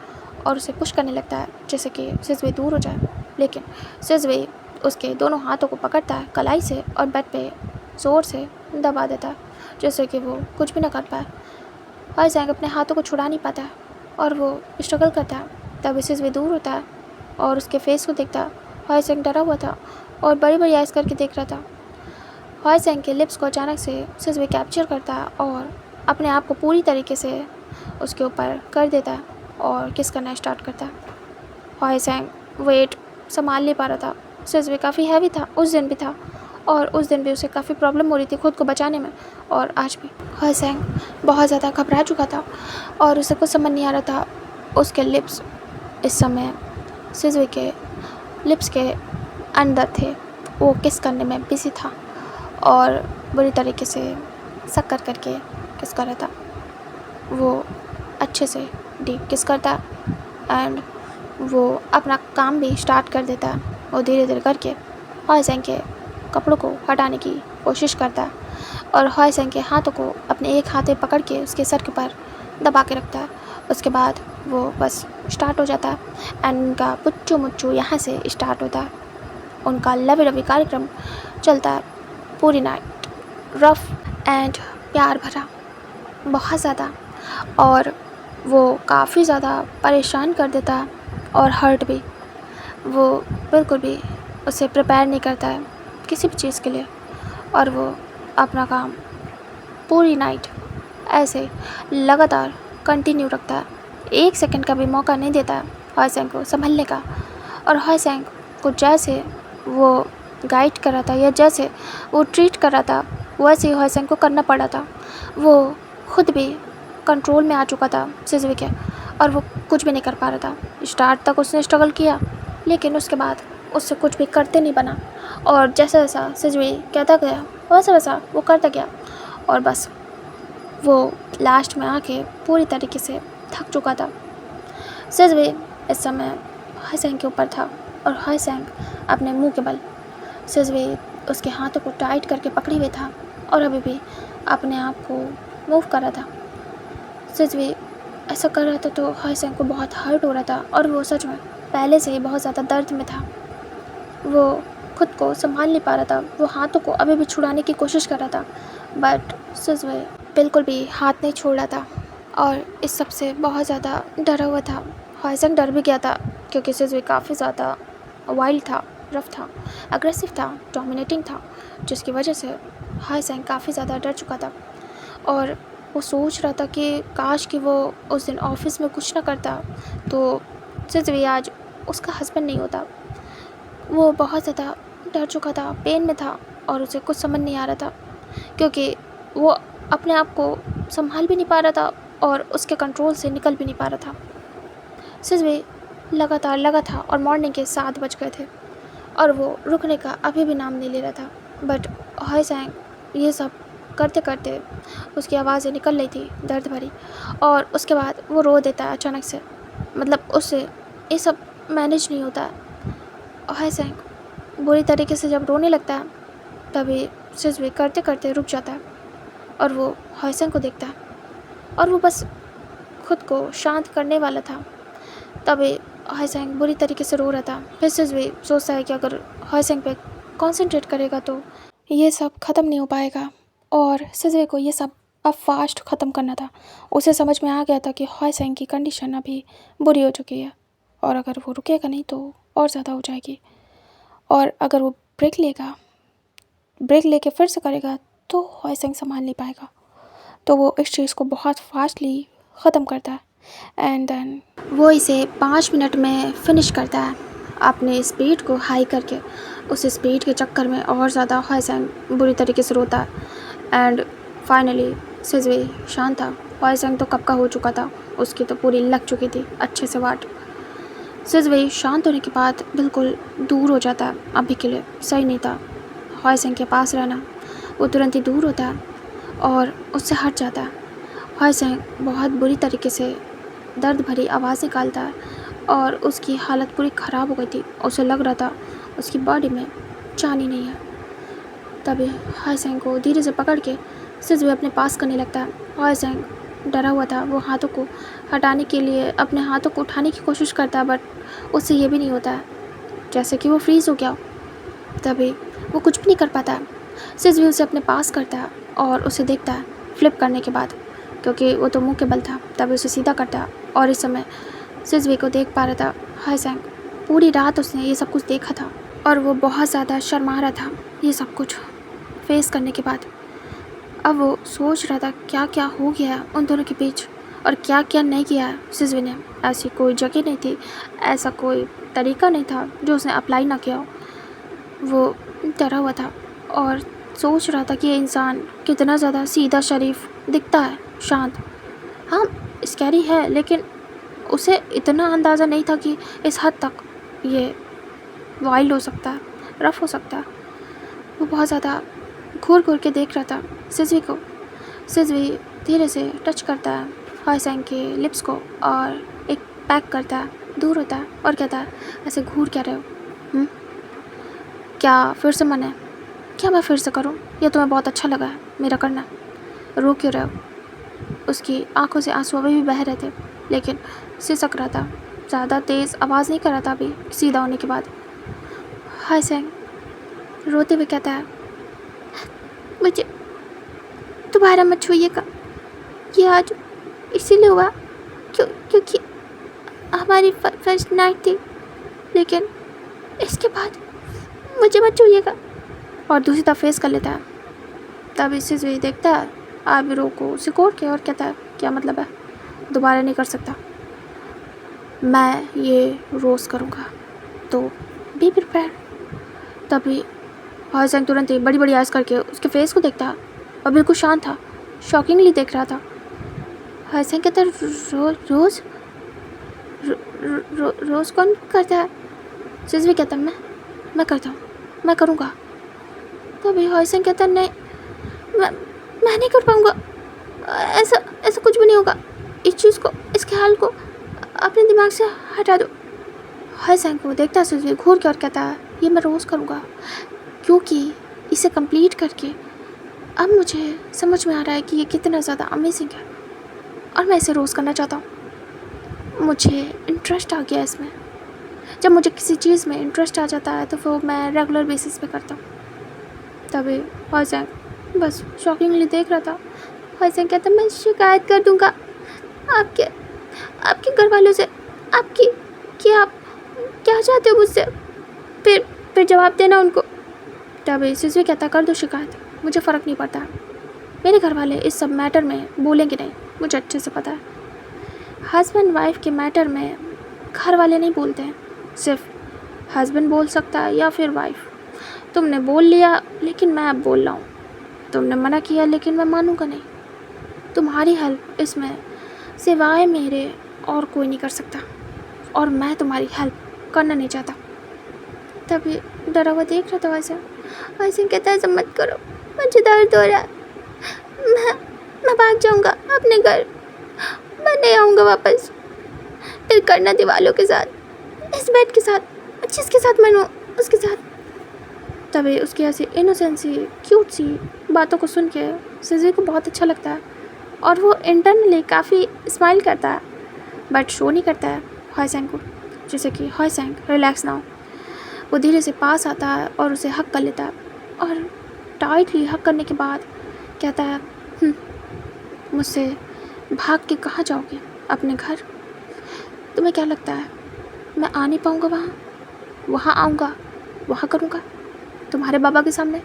और उसे पुश करने लगता है जैसे कि सिजवे दूर हो जाए, लेकिन सिजवे उसके दोनों हाथों को पकड़ता है कलाई से और बेड पे ज़ोर से दबा देता है जैसे कि वो कुछ भी ना कर पाए। हॉयसेंग अपने हाथों को छुड़ा नहीं पाता है और वो स्ट्रगल करता है। तब सिजवे दूर होता है और उसके फेस को देखता है। हॉयसेंग डरा हुआ था और बड़ी बड़ी आइज़ करके देख रहा था। हॉयसेंग के लिप्स को अचानक से सिजवे कैप्चर करता है और अपने आप को पूरी तरीके से उसके ऊपर कर देता है और किस करना स्टार्ट करता है। हॉयसेंग वेट संभाल नहीं पा रहा था। सिजवे काफ़ी हैवी था, उस दिन भी था और उस दिन भी उसे काफ़ी प्रॉब्लम हो रही थी खुद को बचाने में, और आज भी हॉयसेंग बहुत ज़्यादा घबरा चुका था और उसे कुछ समझ नहीं आ रहा था। उसके लिप्स इस समय सिजवे के लिप्स के अंदर थे, वो किस करने में बिजी था और बुरी तरीके से शक्कर करके किस कर रहा था। वो अच्छे से डीप किस करता है एंड वो अपना काम भी स्टार्ट कर देता है। वो धीरे धीरे करके हॉयसेंग के कपड़ों को हटाने की कोशिश करता है और हॉयसेंग के हाथों को अपने एक हाथ में पकड़ के उसके सर के ऊपर दबा के रखता है। उसके बाद वो बस स्टार्ट हो जाता है एंड उनका पुच्चू मुच्चू यहाँ से स्टार्ट होता है। उनका लवी लवी कार्यक्रम चलता है पूरी नाइट, रफ एंड प्यार भरा बहुत ज़्यादा, और वो काफ़ी ज़्यादा परेशान कर देता है और हर्ट भी। वो बिल्कुल भी उसे प्रिपेयर नहीं करता है किसी भी चीज़ के लिए और वो अपना काम पूरी नाइट ऐसे लगातार कंटिन्यू रखता है। एक सेकंड का भी मौका नहीं देता है हॉयसेंग को संभलने का, और हॉयसेंग को जैसे वो गाइड कर रहा था या जैसे वो ट्रीट कर रहा था वैसे ही हॉयसेंग को करना पड़ा था। वो खुद भी कंट्रोल में आ चुका था सिजवे के और वो कुछ भी नहीं कर पा रहा था। स्टार्ट तक उसने स्ट्रगल किया लेकिन उसके बाद उससे कुछ भी करते नहीं बना, और जैसा जैसा सिजवे कहता गया वैसा वैसा वो करता गया और बस वो लास्ट में आके पूरी तरीके से थक चुका था। सिजवे इस समय हॉयसेंग के ऊपर था और हॉयसेंग अपने मुंह के बल सिजवे उसके हाथों को टाइट करके पकड़े हुए था और अभी भी अपने आप को मूव कर रहा था। सिजवे ऐसा कर रहा था तो हॉयसेंग को बहुत हर्ट हो रहा था और वो सच में पहले से ही बहुत ज़्यादा दर्द में था। वो खुद को संभाल नहीं पा रहा था। वो हाथों को अभी भी छुड़ाने की कोशिश कर रहा था बट सिजवे बिल्कुल भी हाथ नहीं छोड़ रहा था और इस सब से बहुत ज़्यादा डरा हुआ था। हॉयसेंग डर भी गया था क्योंकि सिजवे काफ़ी ज़्यादा वाइल्ड था, रफ था, अग्रेसिव था, डोमिनेटिंग था, जिसकी वजह से हॉयसेंग काफ़ी ज़्यादा डर चुका था और वो सोच रहा था कि काश कि वो उस दिन ऑफिस में कुछ ना करता तो सिजवे आज उसका हस्बैंड नहीं होता। वो बहुत ज़्यादा डर चुका था, पेन में था और उसे कुछ समझ नहीं आ रहा था क्योंकि वो अपने आप को संभाल भी नहीं पा रहा था और उसके कंट्रोल से निकल भी नहीं पा रहा था। सिजवे लगातार लगा था और मॉर्निंग के 7 बज गए थे और वो रुकने का अभी भी नाम नहीं ले रहा था। बट हॉयसेंग ये सब करते करते उसकी आवाज़ें निकल रही थी दर्द भरी, और उसके बाद वो रो देता है अचानक से। मतलब उससे ये सब मैनेज नहीं होता है। हॉयसेंग बुरी तरीके से जब रोने लगता है तभी सिजवे करते करते रुक जाता है और वो हॉयसेंग को देखता है और वो बस खुद को शांत करने वाला था। तभी हॉयसेंग बुरी तरीके से रो रहा था। फिर सिजवे सोचता है कि अगर हॉयसेंग पे कंसंट्रेट करेगा तो ये सब ख़त्म नहीं हो पाएगा, और सिजवे को ये सब अब फास्ट ख़त्म करना था। उसे समझ में आ गया था कि हॉयसेंग की कंडीशन अभी बुरी हो चुकी है और अगर वो रुकेगा नहीं तो और ज़्यादा हो जाएगी, और अगर वो ब्रेक लेके फिर से करेगा तो हॉयसेंग संभाल नहीं पाएगा। तो वो इस चीज़ को बहुत फास्टली ख़त्म करता है एंड देन वो इसे 5 मिनट में फिनिश करता है अपने स्पीड को हाई करके। उस स्पीड के चक्कर में और ज़्यादा हॉयसेंग बुरी तरीके से रोता है एंड फाइनली सिजवे शांत था। हॉयसेंग तो कब का हो चुका था, उसकी तो पूरी लग चुकी थी अच्छे से वाट। सिजवे शांत होने के बाद बिल्कुल दूर हो जाता है। अभी के लिए सही नहीं था हॉयसेंग के पास रहना। वो तुरंत ही दूर होता है और उससे हट जाता है। हॉयसेंग बहुत बुरी तरीके से दर्द भरी आवाज़ निकालता है और उसकी हालत पूरी ख़राब हो गई थी। उसे लग रहा था उसकी बॉडी में जान ही नहीं है। तभी हॉयसेंग को धीरे से पकड़ के सिजवे अपने पास करने लगता है। हॉयसेंग डरा हुआ था। वो हाथों को हटाने के लिए अपने हाथों को उठाने की कोशिश करता है, बट उससे ये भी नहीं होता है, जैसे कि वो फ्रीज़ हो गया हो। तभी वो कुछ भी नहीं कर पाता है। सिजवे उसे अपने पास करता है और उसे देखता है फ्लिप करने के बाद, क्योंकि वो तो मुंह के बल था। तभी उसे सीधा करता है और इस समय सिजवे को देख पा रहा था हॉयसेंग। पूरी रात उसने ये सब कुछ देखा था और वो बहुत ज़्यादा शर्मा रहा था ये सब कुछ फेस करने के बाद। अब वो सोच रहा था क्या क्या हो गया है उन दोनों के बीच और क्या क्या नहीं किया है सिजवे ने। ऐसी कोई जगह नहीं थी, ऐसा कोई तरीका नहीं था जो उसने अप्लाई ना किया हो। वो डरा हुआ था और सोच रहा था कि ये इंसान कितना ज़्यादा सीधा शरीफ दिखता है, शांत। हाँ, स्कैरी है, लेकिन उसे इतना अंदाज़ा नहीं था कि इस हद तक ये वाइल्ड हो सकता है, रफ हो सकता है। वो बहुत ज़्यादा घूर घूर के देख रहा था सिजवे को। सिजवे धीरे से टच करता है हॉयसेंग के लिप्स को और एक पैक करता है, दूर होता है और कहता है ऐसे घूर क्या रहे हो? क्या फिर से मन है? क्या मैं फिर से करूं? या तुम्हें बहुत अच्छा लगा है मेरा करना? रो क्यों रहे हो? उसकी आंखों से आंसू अभी भी बह रहे थे, लेकिन सिसक रहा था। ज़्यादा तेज़ आवाज़ नहीं कर रहा था अभी सीधा होने के बाद। हॉयसेंग रोते हुए कहता है मुझे दोबारा मत छूइएगा। ये आज इसीलिए हुआ क्योंकि हमारी फर्स्ट नाइट थी, लेकिन इसके बाद मुझे मत छूइएगा। और दूसरी तरफ फेस कर लेता है। तब इससे जो देखता है आबिरों को सिकोड़ के और कहता है क्या मतलब है? दोबारा नहीं कर सकता। मैं ये रोज़ करूँगा, तो बी प्रिपेयर। तभी हॉयसेंग तुरंत ही बड़ी बड़ी आइज़ करके उसके फेस को देखता और बिल्कुल शांत था, शॉकिंगली देख रहा था। हॉयसेंग कहता रोज़ रोज़ कौन करता है? सिजवे कहता मैं करता हूँ, मैं करूँगा। तभी हॉयसेंग कहता नहीं, मैं नहीं कर पाऊँगा। ऐसा कुछ भी नहीं होगा। इस चीज़ को, इस ख्याल को अपने दिमाग से हटा दो। हॉयसेंग को देखता सिजवे घूर के और कहता है ये मैं रोज़ करूँगा, क्योंकि इसे कंप्लीट करके अब मुझे समझ में आ रहा है कि ये कितना ज़्यादा अमेजिंग है और मैं इसे रोज़ करना चाहता हूँ। मुझे इंटरेस्ट आ गया इसमें। जब मुझे किसी चीज़ में इंटरेस्ट आ जाता है तो वो मैं रेगुलर बेसिस पे करता हूँ। तभी हॉयसेंग बस शॉकिंगली देख रहा था। हॉयसेंग कहता मैं शिकायत कर दूँगा आपके घर वालों से। आपकी क्या आप क्या चाहते हो मुझसे? फिर जवाब देना उनको। तभी सिजवे कहता कर दो शिकायत, मुझे फ़र्क नहीं पड़ता। मेरे घर वाले इस सब मैटर में बोलेंगे नहीं, मुझे अच्छे से पता है। हस्बैंड वाइफ के मैटर में घर वाले नहीं बोलते हैं, सिर्फ हस्बैंड बोल सकता है या फिर वाइफ। तुमने बोल लिया, लेकिन मैं अब बोल रहा हूँ। तुमने मना किया, लेकिन मैं मानूंगा नहीं। तुम्हारी हेल्प इसमें सिवाय मेरे और कोई नहीं कर सकता, और मैं तुम्हारी हेल्प करना नहीं चाहता। तभी डरा हुआ देख रहा था वैसे कहता है ऐसा मत करो, मुझे दर्द हो रहा है। मैं भाग जाऊँगा अपने घर, मैं नहीं आऊँगा वापस। फिर करना दीवालों के साथ, इस बेड के साथ, जिसके साथ मैं हूँ उसके साथ। तभी उसकी ऐसी इनोसेंट सी क्यूट सी बातों को सुन के सिजवे को बहुत अच्छा लगता है और वो इंटरनली काफ़ी स्माइल करता है, बट शो नहीं करता है हॉयसेंग को, जैसे कि हॉयसेंग रिलैक्स ना हो। वो धीरे से पास आता है और उसे हक कर लेता है और टाइटली हक करने के बाद कहता है मुझसे भाग के कहाँ जाओगे? अपने घर? तुम्हें क्या लगता है मैं आ नहीं पाऊँगा वहाँ आऊँगा, वहाँ करूँगा तुम्हारे बाबा के सामने?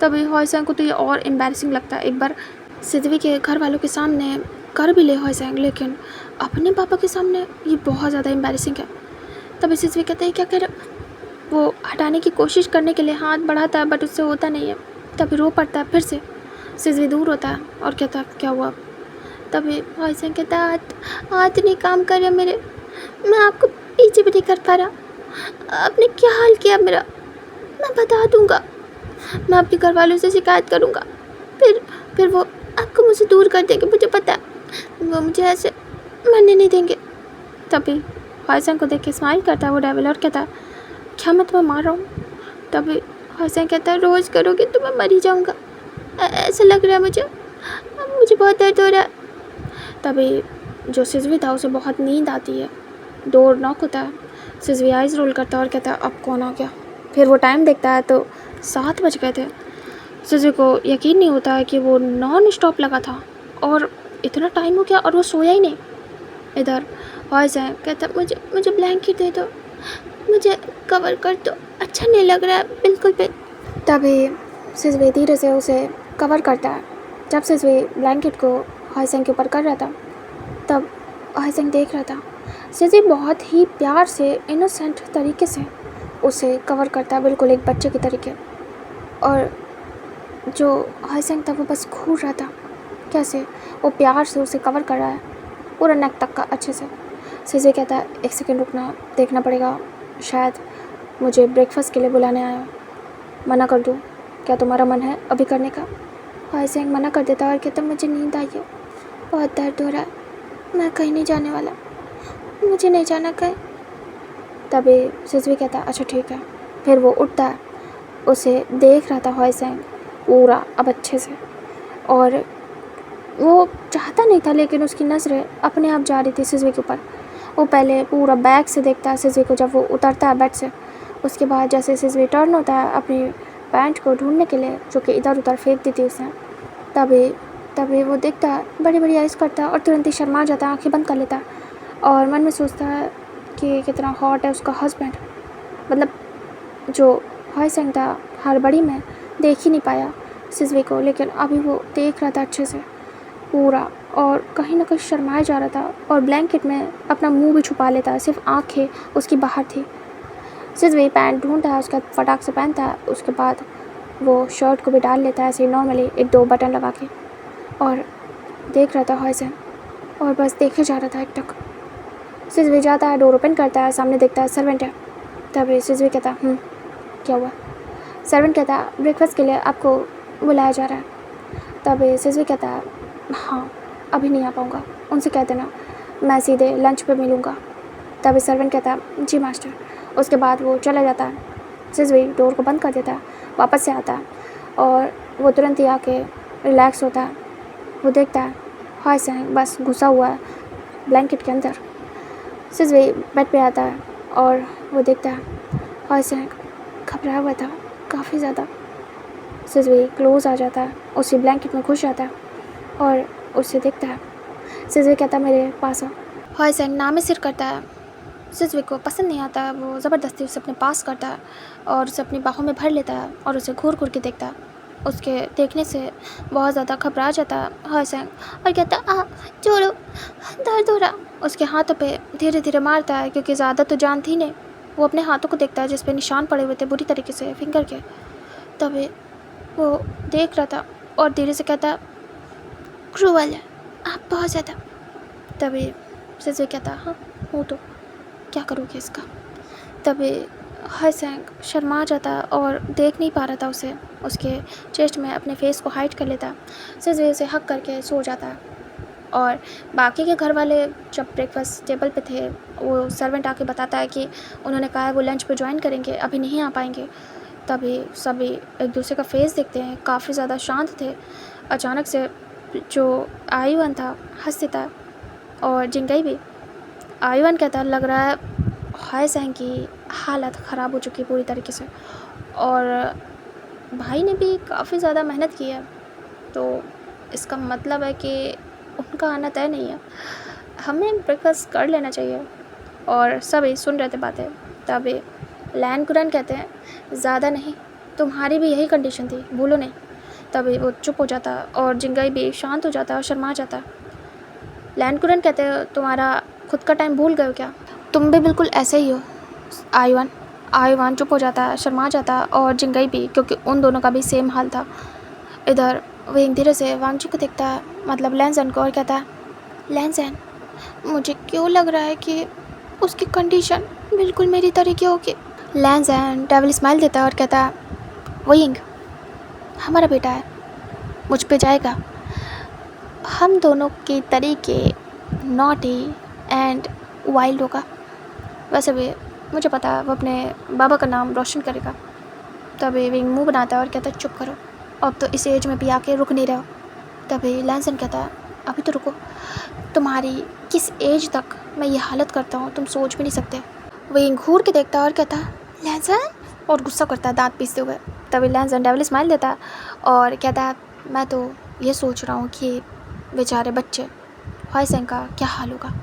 तभी हॉयसेंग को तो ये और एम्बैरेसिंग लगता है। एक बार सिजवे के घर वालों के सामने कर भी ले हॉयसेंग, लेकिन अपने पापा के सामने ये बहुत ज़्यादा एम्बैरेसिंग है। तभी सिजवे कहता है क्या कह रहे? वो हटाने की कोशिश करने के लिए हाथ बढ़ाता है, बट उससे होता नहीं है। तभी रो पड़ता है फिर से। सिजवे दूर होता है और कहता है क्या हुआ? तभी हॉयसेंग कहता है हाथ नहीं काम कर रहे मेरे, मैं आपको पीछे भी नहीं कर पा रहा। आपने क्या हाल किया मेरा, मैं बता दूंगा। मैं आपके घर वालों से शिकायत करूंगा, फिर वो आपको मुझसे दूर कर देंगे, मुझे पता है। वो मुझे ऐसे मरने नहीं देंगे। तभी हॉयसेंग को देख के स्माइल करता है वो डेविल और कहता है, क्या मैं तुम्हें मार रहा हूँ? तभी हॉयसेंग कहता है, रोज़ करोगे तो मैं मर ही जाऊँगा, ऐसा लग रहा है मुझे बहुत दर्द हो रहा है। तभी जो सिजवी था उसे बहुत नींद आती है। डोर नॉक होता है। सिजवी आइज़ रोल करता है और कहता है, अब कौन आ गया? फिर वो टाइम देखता है तो 7 बज गए थे। सिजवी को यकीन नहीं होता है कि वो नॉन स्टॉप लगा था और इतना टाइम हो गया और वो सोया ही नहीं। इधर हॉयसेंग कहता, मुझे ब्लैंकेट दे दो, मुझे कवर कर दो, अच्छा नहीं लग रहा है बिल्कुल भी। तभी सिजवी धीरे से उसे कवर करता है। जब सिजवी ब्लैंकेट को हॉयसेंग के ऊपर कर रहा था तब हॉयसेंग देख रहा था सिजवी बहुत ही प्यार से इनोसेंट तरीके से उसे कवर करता है, बिल्कुल एक बच्चे की तरीके। और जो हॉयसेंग था वो बस घूर रहा था कैसे वो प्यार से उसे कवर कर रहा है पूरा नेक तक का अच्छे से। सिजवी कहता है, 1 सेकेंड रुकना, देखना पड़ेगा, शायद मुझे ब्रेकफास्ट के लिए बुलाने आया हो, मना कर दूँ? क्या तुम्हारा मन है अभी करने का? हॉयसेंग मना कर देता और कहता, मुझे नींद आई है, बहुत दर्द हो रहा है, मैं कहीं नहीं जाने वाला, मुझे नहीं जाना कहीं। तभी सिजवी कहता है, अच्छा ठीक है। फिर वो उठता है। उसे देख रहा था हॉयसेंग पूरा अब अच्छे से, और वो चाहता नहीं था लेकिन उसकी नज़रें अपने आप जा रही थी सिजवी के ऊपर। वो पहले पूरा बैक से देखता है सिजवी को जब वो उतरता है बेड से। उसके बाद जैसे सिजवी टर्न होता है अपनी पैंट को ढूंढने के लिए जो कि इधर उधर फेंक दी थी उसने, तभी वो देखता है, बड़ी बड़ी आइज़ करता है और तुरंत ही शर्मा जाता है, आँखें बंद कर लेता है और मन में सोचता है कि कितना हॉट है उसका हस्बैंड। मतलब जो हॉयसेंग था हड़बड़ी में देख ही नहीं पाया सिजवी को, लेकिन अभी वो देख रहा था अच्छे से पूरा और कहीं ना कहीं शर्माया जा रहा था और ब्लैंकेट में अपना मुंह भी छुपा लेता है, सिर्फ आंखें उसकी बाहर थी। सिजवी पैंट ढूंढता है, उसका फटाक से पहनता है, उसके बाद वो शर्ट को भी डाल लेता है ऐसे नॉर्मली 1-2 बटन लगा के, और देख रहा था हॉयसेंग और बस देखे जा रहा था एक टक। सिजवी जाता है, डोर ओपन करता है, सामने देखता है सर्वेंट है। तभी सिजवी कहता है, क्या हुआ? सर्वेंट कहता है, ब्रेकफास्ट के लिए आपको बुलाया जा रहा है। तभी सिजवी कहता है, हाँ अभी नहीं आ पाऊँगा, उनसे कह देना मैं सीधे लंच पे मिलूँगा। तभी सर्वेंट कहता है, जी मास्टर। उसके बाद वो चला जाता है। सिजवी डोर को बंद कर देता है, वापस से आता है और वो तुरंत ही आके रिलैक्स होता है। वो देखता है हॉयसेंग बस घुसा हुआ है ब्लैंकेट के अंदर। सिजवी बेड पे आता है और वो देखता है हॉयसेंग घबराया हुआ था काफ़ी ज़्यादा। सिजवी क्लोज आ जाता है, उसी ब्लैंकेट में घुस जाता है और उसे देखता है। सिजवी कहता है, मेरे पास आ। हॉयसेंग नामे सिर करता है। सिजवी को पसंद नहीं आता है, वो ज़बरदस्ती उसे अपने पास करता है और उसे अपनी बाहों में भर लेता है और उसे घूर घूर के देखता है। उसके देखने से बहुत ज़्यादा घबरा जाता है हॉयसेंग और कहता है, छोड़ो, दर्द हो रहा। उसके हाथों पे धीरे धीरे मारता है क्योंकि ज़्यादा तो जान थी नहीं। वो अपने हाथों को देखता है जिस पे निशान पड़े हुए थे बुरी तरीके से फिंगर के। तभी वो देख रहा था और धीरे से कहता है, क्रूअल है आप बहुत ज़्यादा। तभी सिजवी कहता, हाँ हूँ तो क्या करोगे इसका। तभी हॉयसेंग शर्मा जाता और देख नहीं पा रहा था उसे, उसके चेस्ट में अपने फेस को हाइड कर लेता। सिजवी उसे हक करके सो जाता है और बाकी के घर वाले जब ब्रेकफास्ट टेबल पे थे वो सर्वेंट आके बताता है कि उन्होंने कहा है वो लंच पे ज्वाइन करेंगे, अभी नहीं आ पाएंगे। तभी सभी एक दूसरे का फेस देखते हैं, काफ़ी ज़्यादा शांत थे। अचानक से जो आयुवन था हंस देता है और जिंगई भी। आयुवन कहता लग रहा है हॉयसेंग की हालत ख़राब हो चुकी है पूरी तरीके से और भाई ने भी काफ़ी ज़्यादा मेहनत की है, तो इसका मतलब है कि उनका आना तय नहीं है, हमें ब्रेकफास्ट कर लेना चाहिए। और सभी सुन रहे थे बातें। तभी लैनकुरन कहते हैं, ज़्यादा नहीं, तुम्हारी भी यही कंडीशन थी, भूलो नहीं। तभी वो चुप हो जाता और जिंगई भी शांत हो जाता और शर्मा जाता। लैनकुरन कहते हैं, तुम्हारा खुद का टाइम भूल गए हो क्या? तुम भी बिल्कुल ऐसे ही हो आयुवान चुप हो जाता, शर्मा जाता और जिंगई भी, क्योंकि उन दोनों का भी सेम हाल था। इधर विंग धीरे से वांगचू को देखता है, मतलब लैनज़ेन को, और कहता है, लैनज़ेन मुझे क्यों लग रहा है कि उसकी कंडीशन बिल्कुल मेरी तरह की होगी। लैंजन डेविल स्माइल देता है और कहता है, विंग हमारा बेटा है, मुझ पे जाएगा। हम दोनों के तरीके नॉटी एंड वाइल्ड होगा। वैसे भी मुझे पता है वो अपने बाबा का नाम रोशन करेगा। तभी विंग मुंह बनाता है और कहता है, चुप करो, अब तो इस एज में भी आके रुक नहीं रहे हो। तभी लैंसन कहता है, अभी तो रुको, तुम्हारी किस एज तक मैं ये हालत करता हूँ तुम सोच भी नहीं सकते। विंग घूर के देखता है और कहता है, लैंसन, और गुस्सा करता है दांत पीसते हुए। तभी लैंसन डेविल स्माइल देता है और कहता है, मैं तो ये सोच रहा हूँ कि बेचारे बच्चे हॉयसेंग का क्या हाल होगा,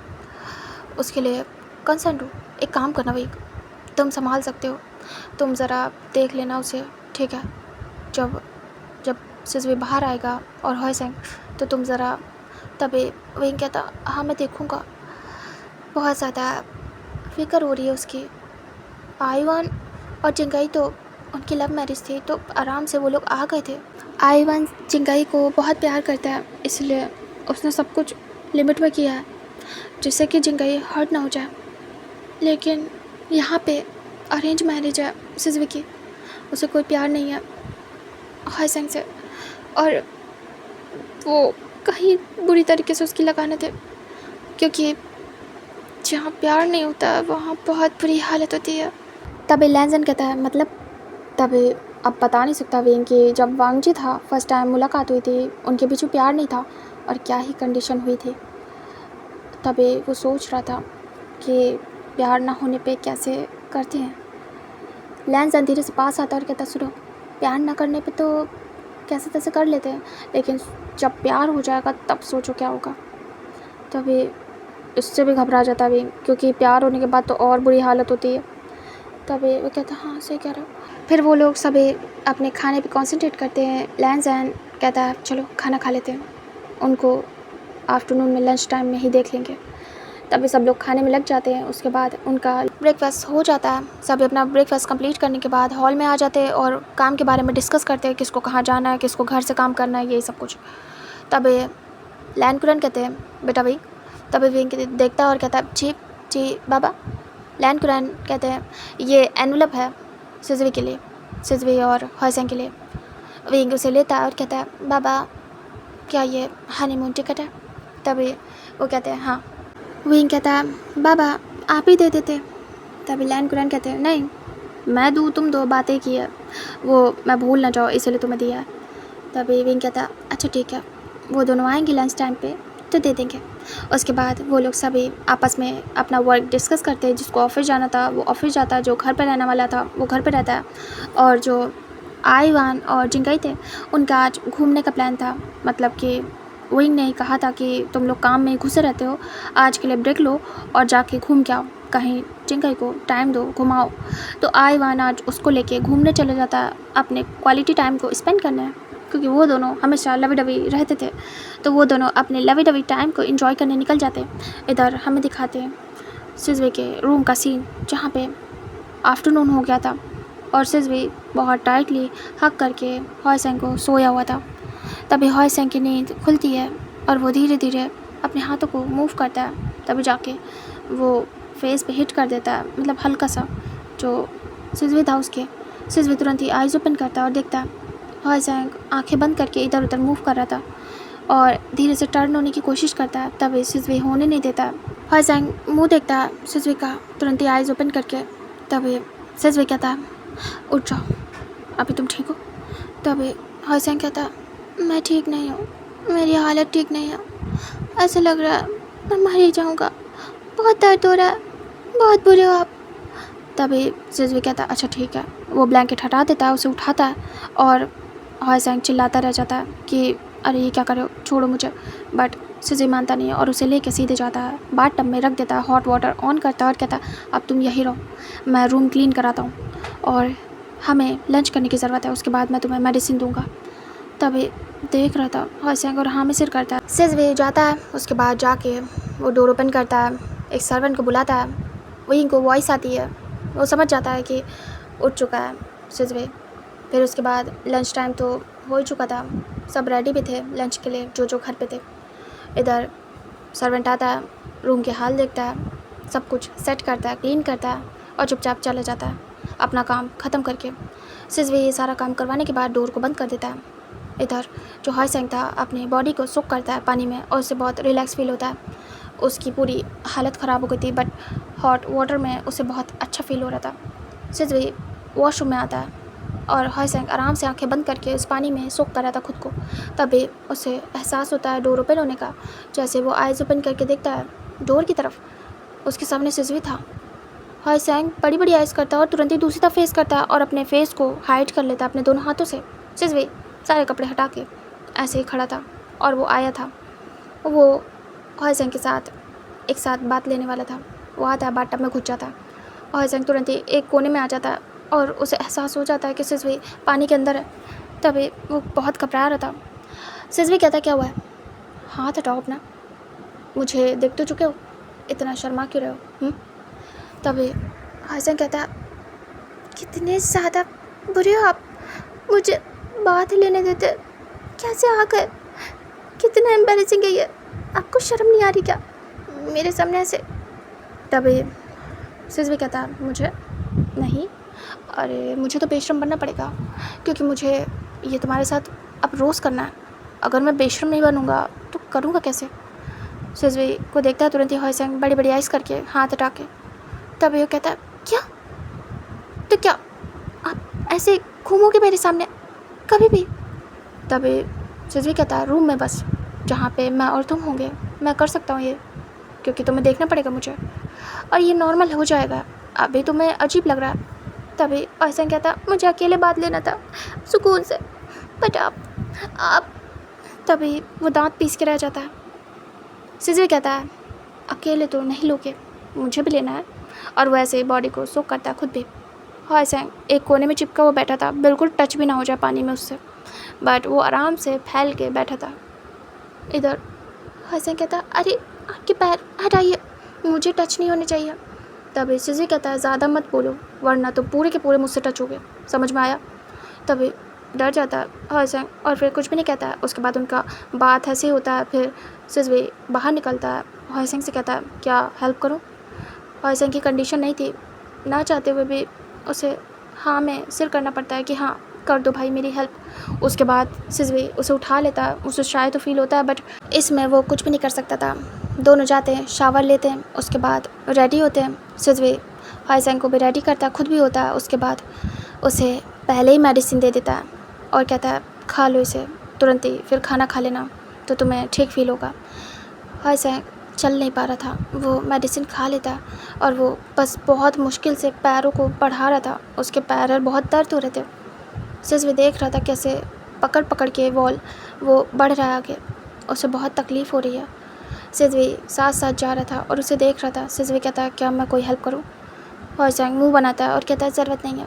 उसके लिए कंसर्न हूँ। एक काम करना विंग, तुम संभाल सकते हो, तुम ज़रा देख लेना उसे, ठीक है? जब जब सिजवे बाहर आएगा और हॉयसेंग तो तुम ज़रा। तभी विंग कहता, हाँ मैं देखूँगा। बहुत ज़्यादा फिक्र हो रही है उसकी। आईवान और जिंगाई तो उनकी लव मैरिज थी तो आराम से वो लोग आ गए थे। आईवान जिंगाई को बहुत प्यार करता है, इसलिए उसने सब कुछ लिमिट में किया है जिससे कि जिंगाई हर्ट ना हो जाए। लेकिन यहाँ पे अरेंज मैरिज है सिजवे की, उसे कोई प्यार नहीं है हॉयसेंग से, और वो कहीं बुरी तरीके से उसकी लगाने थे, क्योंकि जहाँ प्यार नहीं होता वहाँ बहुत बुरी हालत होती है। तभी लैंसन कहता है, मतलब? तभी अब बता नहीं सकता विंग कि जब वांगजी था फर्स्ट टाइम मुलाकात हुई थी, उनके बीच में प्यार नहीं था और क्या ही कंडीशन हुई थी। तभी वो सोच रहा था कि प्यार ना होने पे कैसे करते हैं। लैंसन धीरे से पास आता और कहता, सुनो, प्यार ना करने पे तो कैसे तैसे कर लेते हैं, लेकिन जब प्यार हो जाएगा तब सोचो क्या होगा। तभी इससे भी घबरा जाता भी, क्योंकि प्यार होने के बाद तो और बुरी हालत होती है। तभी वो कहता, हाँ सही कह रहे हो। फिर वो लोग सभी अपने खाने पे कंसंट्रेट करते हैं। लैंसन कहता है, चलो खाना खा लेते हैं, उनको आफ्टरनून में लंच टाइम में ही देख लेंगे। तभी सब लोग खाने में लग जाते हैं। उसके बाद उनका ब्रेकफास्ट हो जाता है। सभी अपना ब्रेकफास्ट कंप्लीट करने के बाद हॉल में आ जाते हैं और काम के बारे में डिस्कस करते हैं, किसको कहाँ जाना है, किसको घर से काम करना है, यही सब कुछ। तभी लैंकुरन कहते हैं, बेटा भाई। तभी विंग देखता है और कहता है, जी जी बाबा। लैंकुरन कहते हैं, ये एनवलप है सिजवी के लिए, सिजवी और हॉयसेंग के लिए। विंग उसे लेता है और कहता है, बाबा क्या ये हनीमून टिकट है? तभी वो कहते हैं, हाँ। विंग कहता है, बाबा आप ही दे देते। तभी लैंकुरन कहते हैं, नहीं मैं दूँ, तुम दो, बातें की है, वो मैं भूल ना जाओ इसलिए तुम्हें दिया है। तभी विंग कहता है, अच्छा ठीक है, वो दोनों आएंगे लंच टाइम पे तो दे देंगे। उसके बाद वो लोग सभी आपस में अपना वर्क डिस्कस करते हैं। जिसको ऑफिस जाना था वो ऑफिस जाता है, जो घर पे रहने वाला था वो घर पे रहता है, और जो आईवान और जिंगाई थे उनका आज घूमने का प्लान था। मतलब कि विंग ने कहा था कि तुम लोग काम में घुसे रहते हो, आज के लिए ब्रेक लो और जाके घूम के आओ, कहीं जिंगाई को टाइम दो, घुमाओ। तो आईवान आज उसको लेके घूमने चले जाता है, अपने क्वालिटी टाइम को स्पेंड करना है, क्योंकि वो दोनों हमेशा लवी डवी रहते थे। तो वो दोनों अपने लवी डवी टाइम को एंजॉय करने निकल जाते। इधर हमें दिखाते हैं सिजवे के रूम का सीन, जहाँ पे आफ्टरनून हो गया था और सिजवे बहुत टाइटली हक करके हॉयसेंग को सोया हुआ था। तभी हॉयसेंग की नींद खुलती है और वो धीरे धीरे अपने हाथों को मूव करता है। तभी जाके वो फेस पे हिट कर देता है, मतलब हल्का सा, जो सिजवे था उसके। सिजवे तुरंत ही आइज़ ओपन करता है और देखता है हॉयसेंग आंखें बंद करके इधर उधर मूव कर रहा था और धीरे से टर्न होने की कोशिश करता है। तभी सिजवे होने नहीं देता। हॉयसेंग मुंह देखता है सिजवे का, तुरंत ही आइज़ ओपन करके। तभी सिजवे कहता है, उठ जाओ, अभी तुम ठीक हो? तभी हॉयसेंग कहता है, मैं ठीक नहीं हूँ, मेरी हालत ठीक नहीं है, ऐसा लग रहा है मैं मर ही जाऊँगा, बहुत दर्द हो रहा है, बहुत बुरे हो आप। तभी सिजवे कहता है, अच्छा ठीक है। वो ब्लैंकेट हटा देता है, उसे उठाता है और हॉयसेंग चिल्लाता रह जाता है कि अरे ये क्या कर रहे हो, छोड़ो मुझे। बट सिजवे मानता नहीं है और उसे लेके सीधे जाता है, बाथ टब में रख देता है, हॉट वाटर ऑन करता है और कहता है, अब तुम यहीं रहो, मैं रूम क्लीन कराता हूँ और हमें लंच करने की ज़रूरत है, उसके बाद मैं तुम्हें मेडिसिन दूँगा। तभी देख रहा था हॉयसेंग और हाँ में सिर करता है। सिजवे जाता है, उसके बाद जाके वो डोर ओपन करता है, एक सर्वेंट को बुलाता है, वहीं को वॉइस आती है, वो समझ जाता है कि उठ चुका है सिजवे। फिर उसके बाद लंच टाइम तो हो ही चुका था, सब रेडी भी थे लंच के लिए जो जो घर पे थे। इधर सर्वेंट आता है, रूम के हाल देखता है, सब कुछ सेट करता है, क्लीन करता है और चुपचाप चला जाता है अपना काम ख़त्म करके। सिजवे ये सारा काम करवाने के बाद डोर को बंद कर देता है। इधर जो हाईसेंग था अपनी बॉडी को सोक करता है पानी में और उससे बहुत रिलैक्स फील होता है। उसकी पूरी हालत ख़राब हो गई थी बट हॉट वाटर में उसे बहुत अच्छा फील हो रहा था। सिजवे वॉशरूम में आता है और हाईसेंग आराम से आंखें बंद करके उस पानी में सोक कर रहा था खुद को। तभी उसे एहसास होता है डोर ओपन होने का। जैसे वो आइज़ ओपन करके देखता है डोर की तरफ, उसके सामने सिजवे था। हाईसेंग बड़ी बड़ी आइज़ करता है और तुरंत ही दूसरी तरफ फेस करता है और अपने फेस को हाइड कर लेता है अपने दोनों हाथों से। सिजवे सारे कपड़े हटा के ऐसे ही खड़ा था और वो आया था। वो हाईसेंग के साथ एक साथ बात लेने वाला था। वो आता है बाथटब में घुस जाता है। हाईसेंग तुरंत ही एक कोने में आ जाता है और उसे एहसास हो जाता है कि सिजवे पानी के अंदर है। तभी वो बहुत घबरा रहा था। सिजवे कहता क्या हुआ है, हाथ हटाओ अपना, मुझे देख तो चुके हो, इतना शर्मा क्यों रहे हो? तभी हाईसेंग कहता कितने ज़्यादा बुरे हो आप, मुझे बात लेने देते, कैसे आ गए, कितना एम्बैरेसिंग है ये, आपको शर्म नहीं आ रही क्या मेरे सामने ऐसे? तभी सिजवे कहता मुझे नहीं, अरे मुझे तो बेशर्म बनना पड़ेगा क्योंकि मुझे ये तुम्हारे साथ अब रोज़ करना है। अगर मैं बेशर्म नहीं बनूँगा तो करूँगा कैसे? सिजवे को देखता है तुरंत ही हाईसेंग बड़ी बड़ी आइज़ करके हाथ हटा के। तभी वो कहता है क्या, तो क्या आप ऐसे घूमोगे मेरे सामने कभी भी? तभी सिजवे कहता है रूम में बस, जहाँ पे मैं और तुम होंगे मैं कर सकता हूँ ये, क्योंकि तुम्हें देखना पड़ेगा मुझे और ये नॉर्मल हो जाएगा, अभी तुम्हें अजीब लग रहा है। तभी हाईसेंग कहता मुझे अकेले बात लेना था सुकून से, बट आप तभी वो दांत पीस के रह जाता है। सिजवे कहता है अकेले तो नहीं लोगे, मुझे भी लेना है, और वो ऐसे बॉडी को सोक करता है खुद भी। हाईसेंग एक कोने में चिपका हुआ बैठा था, बिल्कुल टच भी ना हो जाए पानी में उससे, बट वो आराम से फैल के बैठा था। इधर हाईसेंग कहता अरे आपके पैर हटाइए, मुझे टच नहीं होने चाहिए। तभी सिजवे कहता है ज़्यादा मत बोलो वरना तो पूरे के पूरे मुझसे टच हो गए, समझ में आया? तभी डर जाता है हाईसेंग और फिर कुछ भी नहीं कहता है। उसके बाद उनका बात ऐसे होता है। फिर सिजवे बाहर निकलता है, हाईसेंग से कहता है क्या हेल्प करूं? हाईसेंग की कंडीशन नहीं थी, ना चाहते हुए भी उसे हाँ में सिर करना पड़ता है कि हाँ कर दो भाई मेरी हेल्प। उसके बाद सिजवे उसे उठा लेता है, उसे शायद तो फील होता है बट इसमें वो कुछ भी नहीं कर सकता था। दोनों जाते हैं, शावर लेते हैं, उसके बाद रेडी होते हैं। सिजवे हाईसेंग को भी रेडी करता है, खुद भी होता है। उसके बाद उसे पहले ही मेडिसिन दे देता है और कहता है खा लो इसे तुरंत ही, फिर खाना खा लेना तो तुम्हें ठीक फील होगा। हाईसेंग चल नहीं पा रहा था, वो मेडिसिन खा लेता और वो बस बहुत मुश्किल से पैरों को बढ़ा रहा था, उसके पैर बहुत दर्द हो रहे थे। सिजवे देख रहा था कैसे पकड़ पकड़ के वॉल वो बढ़ रहा है आगे, उसे बहुत तकलीफ़ हो रही है। सिजवे साथ साथ जा रहा था और उसे देख रहा था। सिजवे कहता है क्या मैं कोई हेल्प करूं? हाईसेंग मुंह बनाता है और कहता है ज़रूरत नहीं है,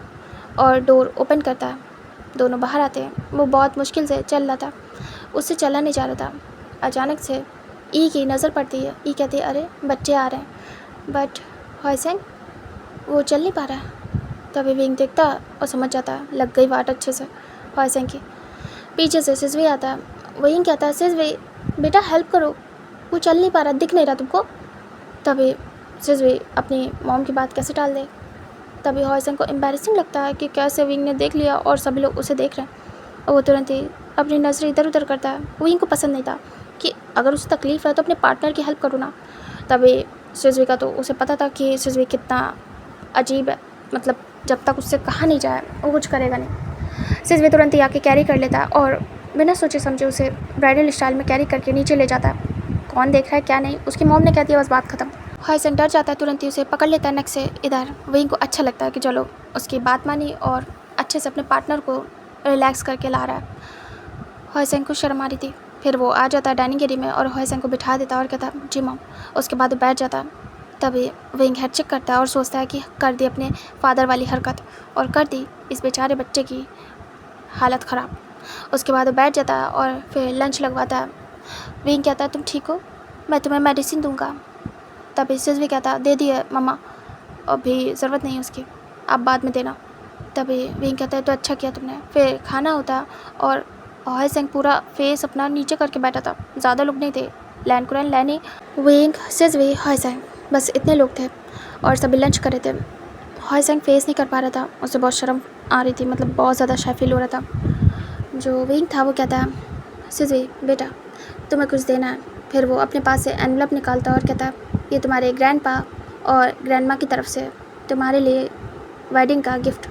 और डोर ओपन करता है। दोनों बाहर आते हैं। वो बहुत मुश्किल से चल रहा था, उससे चला नहीं जा रहा था। अचानक से ई की नज़र पड़ती है। ई कहती है अरे बच्चे आ रहे हैं, बट हाईसेंग वो चल नहीं पा रहा है। तभी विंग देखता और समझ जाता है लग गई वाट अच्छे से हाईसेंग की। पीछे से सिजवे आता है। विंग कहता है सिजवे बेटा हेल्प करो, वो चल नहीं पा रहा, दिख नहीं रहा तुमको? तभी सिजवे अपनी मॉम की बात कैसे टाल दे। तभी हाईसेंग को एम्बैरेसिंग लगता है कि कैसे विंग ने देख लिया और सभी लोग उसे देख रहे हैं, और वो तुरंत ही अपनी नज़रें इधर उधर करता है। विंग को पसंद नहीं था कि अगर उसे तकलीफ़ है तो अपने पार्टनर की हेल्प करो ना। तभी सिजवे का तो उसे पता था कि सिजवे कितना अजीब है, मतलब जब तक उससे कहा नहीं जाए वो कुछ करेगा नहीं। सिजवे तुरंत ही आके कैरी कर लेता है और बिना सोचे समझे उसे ब्राइडल स्टाइल में कैरी करके नीचे ले जाता है। कौन देख रहा है क्या नहीं, उसकी मॉम ने कह दिया बस बात ख़त्म। हाईसेंग डर जाता है, तुरंत ही उसे पकड़ लेता है नेक से। इधर विंग को अच्छा लगता है कि चलो उसकी बात मानी और अच्छे से अपने पार्टनर को रिलैक्स करके ला रहा है। हाईसेंग को शर्म आ रही थी। फिर वो आ जाता है डाइनिंग एरिया में और हाईसेंग को बिठा देता है और कहता है जी मॉम। उसके बाद वो बैठ जाता है। तभी विंग हेड चेक करता है और सोचता है कि कर दी अपने फादर वाली हरकत और कर दी इस बेचारे बच्चे की हालत ख़राब। उसके बाद वो बैठ जाता है और फिर लंच लगवाता है। विंग कहता है तुम ठीक हो, मैं तुम्हें मेडिसिन दूंगा। तभी सिजवे कहता है दे दिए मम्मा, अभी ज़रूरत नहीं उसकी, आप बाद में देना। तभी विंग कहता है तो अच्छा किया तुमने। फिर खाना होता और हाईसेंग पूरा फेस अपना नीचे करके बैठा था, ज़्यादा लोग नहीं थे, लैन कुरैन लैनी विंग सिजवे हाईसेंग बस इतने लोग थे और सभी लंच कर रहे थे। हॉयसेंग फेस नहीं कर पा रहा था, उसे बहुत शर्म आ रही थी, मतलब बहुत ज़्यादा शाय फील हो रहा था। जो विंग था वो कहता है, सिजवी बेटा तुम्हें कुछ देना है। फिर वो अपने पास से एनवलप निकालता और कहता है, ये तुम्हारे ग्रैंडपा और ग्रैंडमा की तरफ से तुम्हारे लिए वेडिंग का गिफ्ट।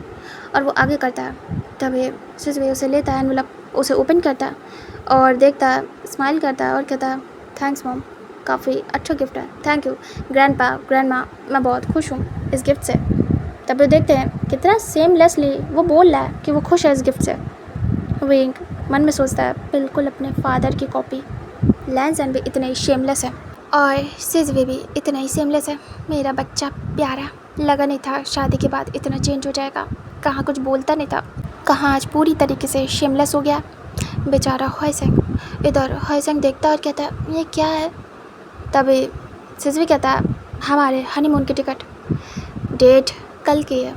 और वो आगे करता है, तभी सिजवी उसे लेता है एनवलप, उसे ओपन करता है और देखता है, स्माइल करता है और कहता है, थैंक्स मॉम, काफ़ी अच्छा गिफ्ट है, थैंक यू ग्रैंडपा ग्रैंडमा, मैं बहुत खुश हूँ इस गिफ्ट से। तब वो देखते हैं कितना सेमलेसली वो बोल रहा है कि वो खुश है इस गिफ्ट से। विंग मन में सोचता है, बिल्कुल अपने फादर की कॉपी। लैंसन भी इतने ही शेमलेस है और सिजवी भी इतना ही सेमलेस है। मेरा बच्चा प्यारा, लगा नहीं था शादी के बाद इतना चेंज हो जाएगा, कहाँ कुछ बोलता नहीं था, कहाँ आज पूरी तरीके से शेमलेस हो गया बेचारा हॉयसेंग। इधर हॉयसेंग देखता और कहता है, ये क्या है। तभी सिजवी कहता है, हमारे हनीमून की टिकट डेट कल की है।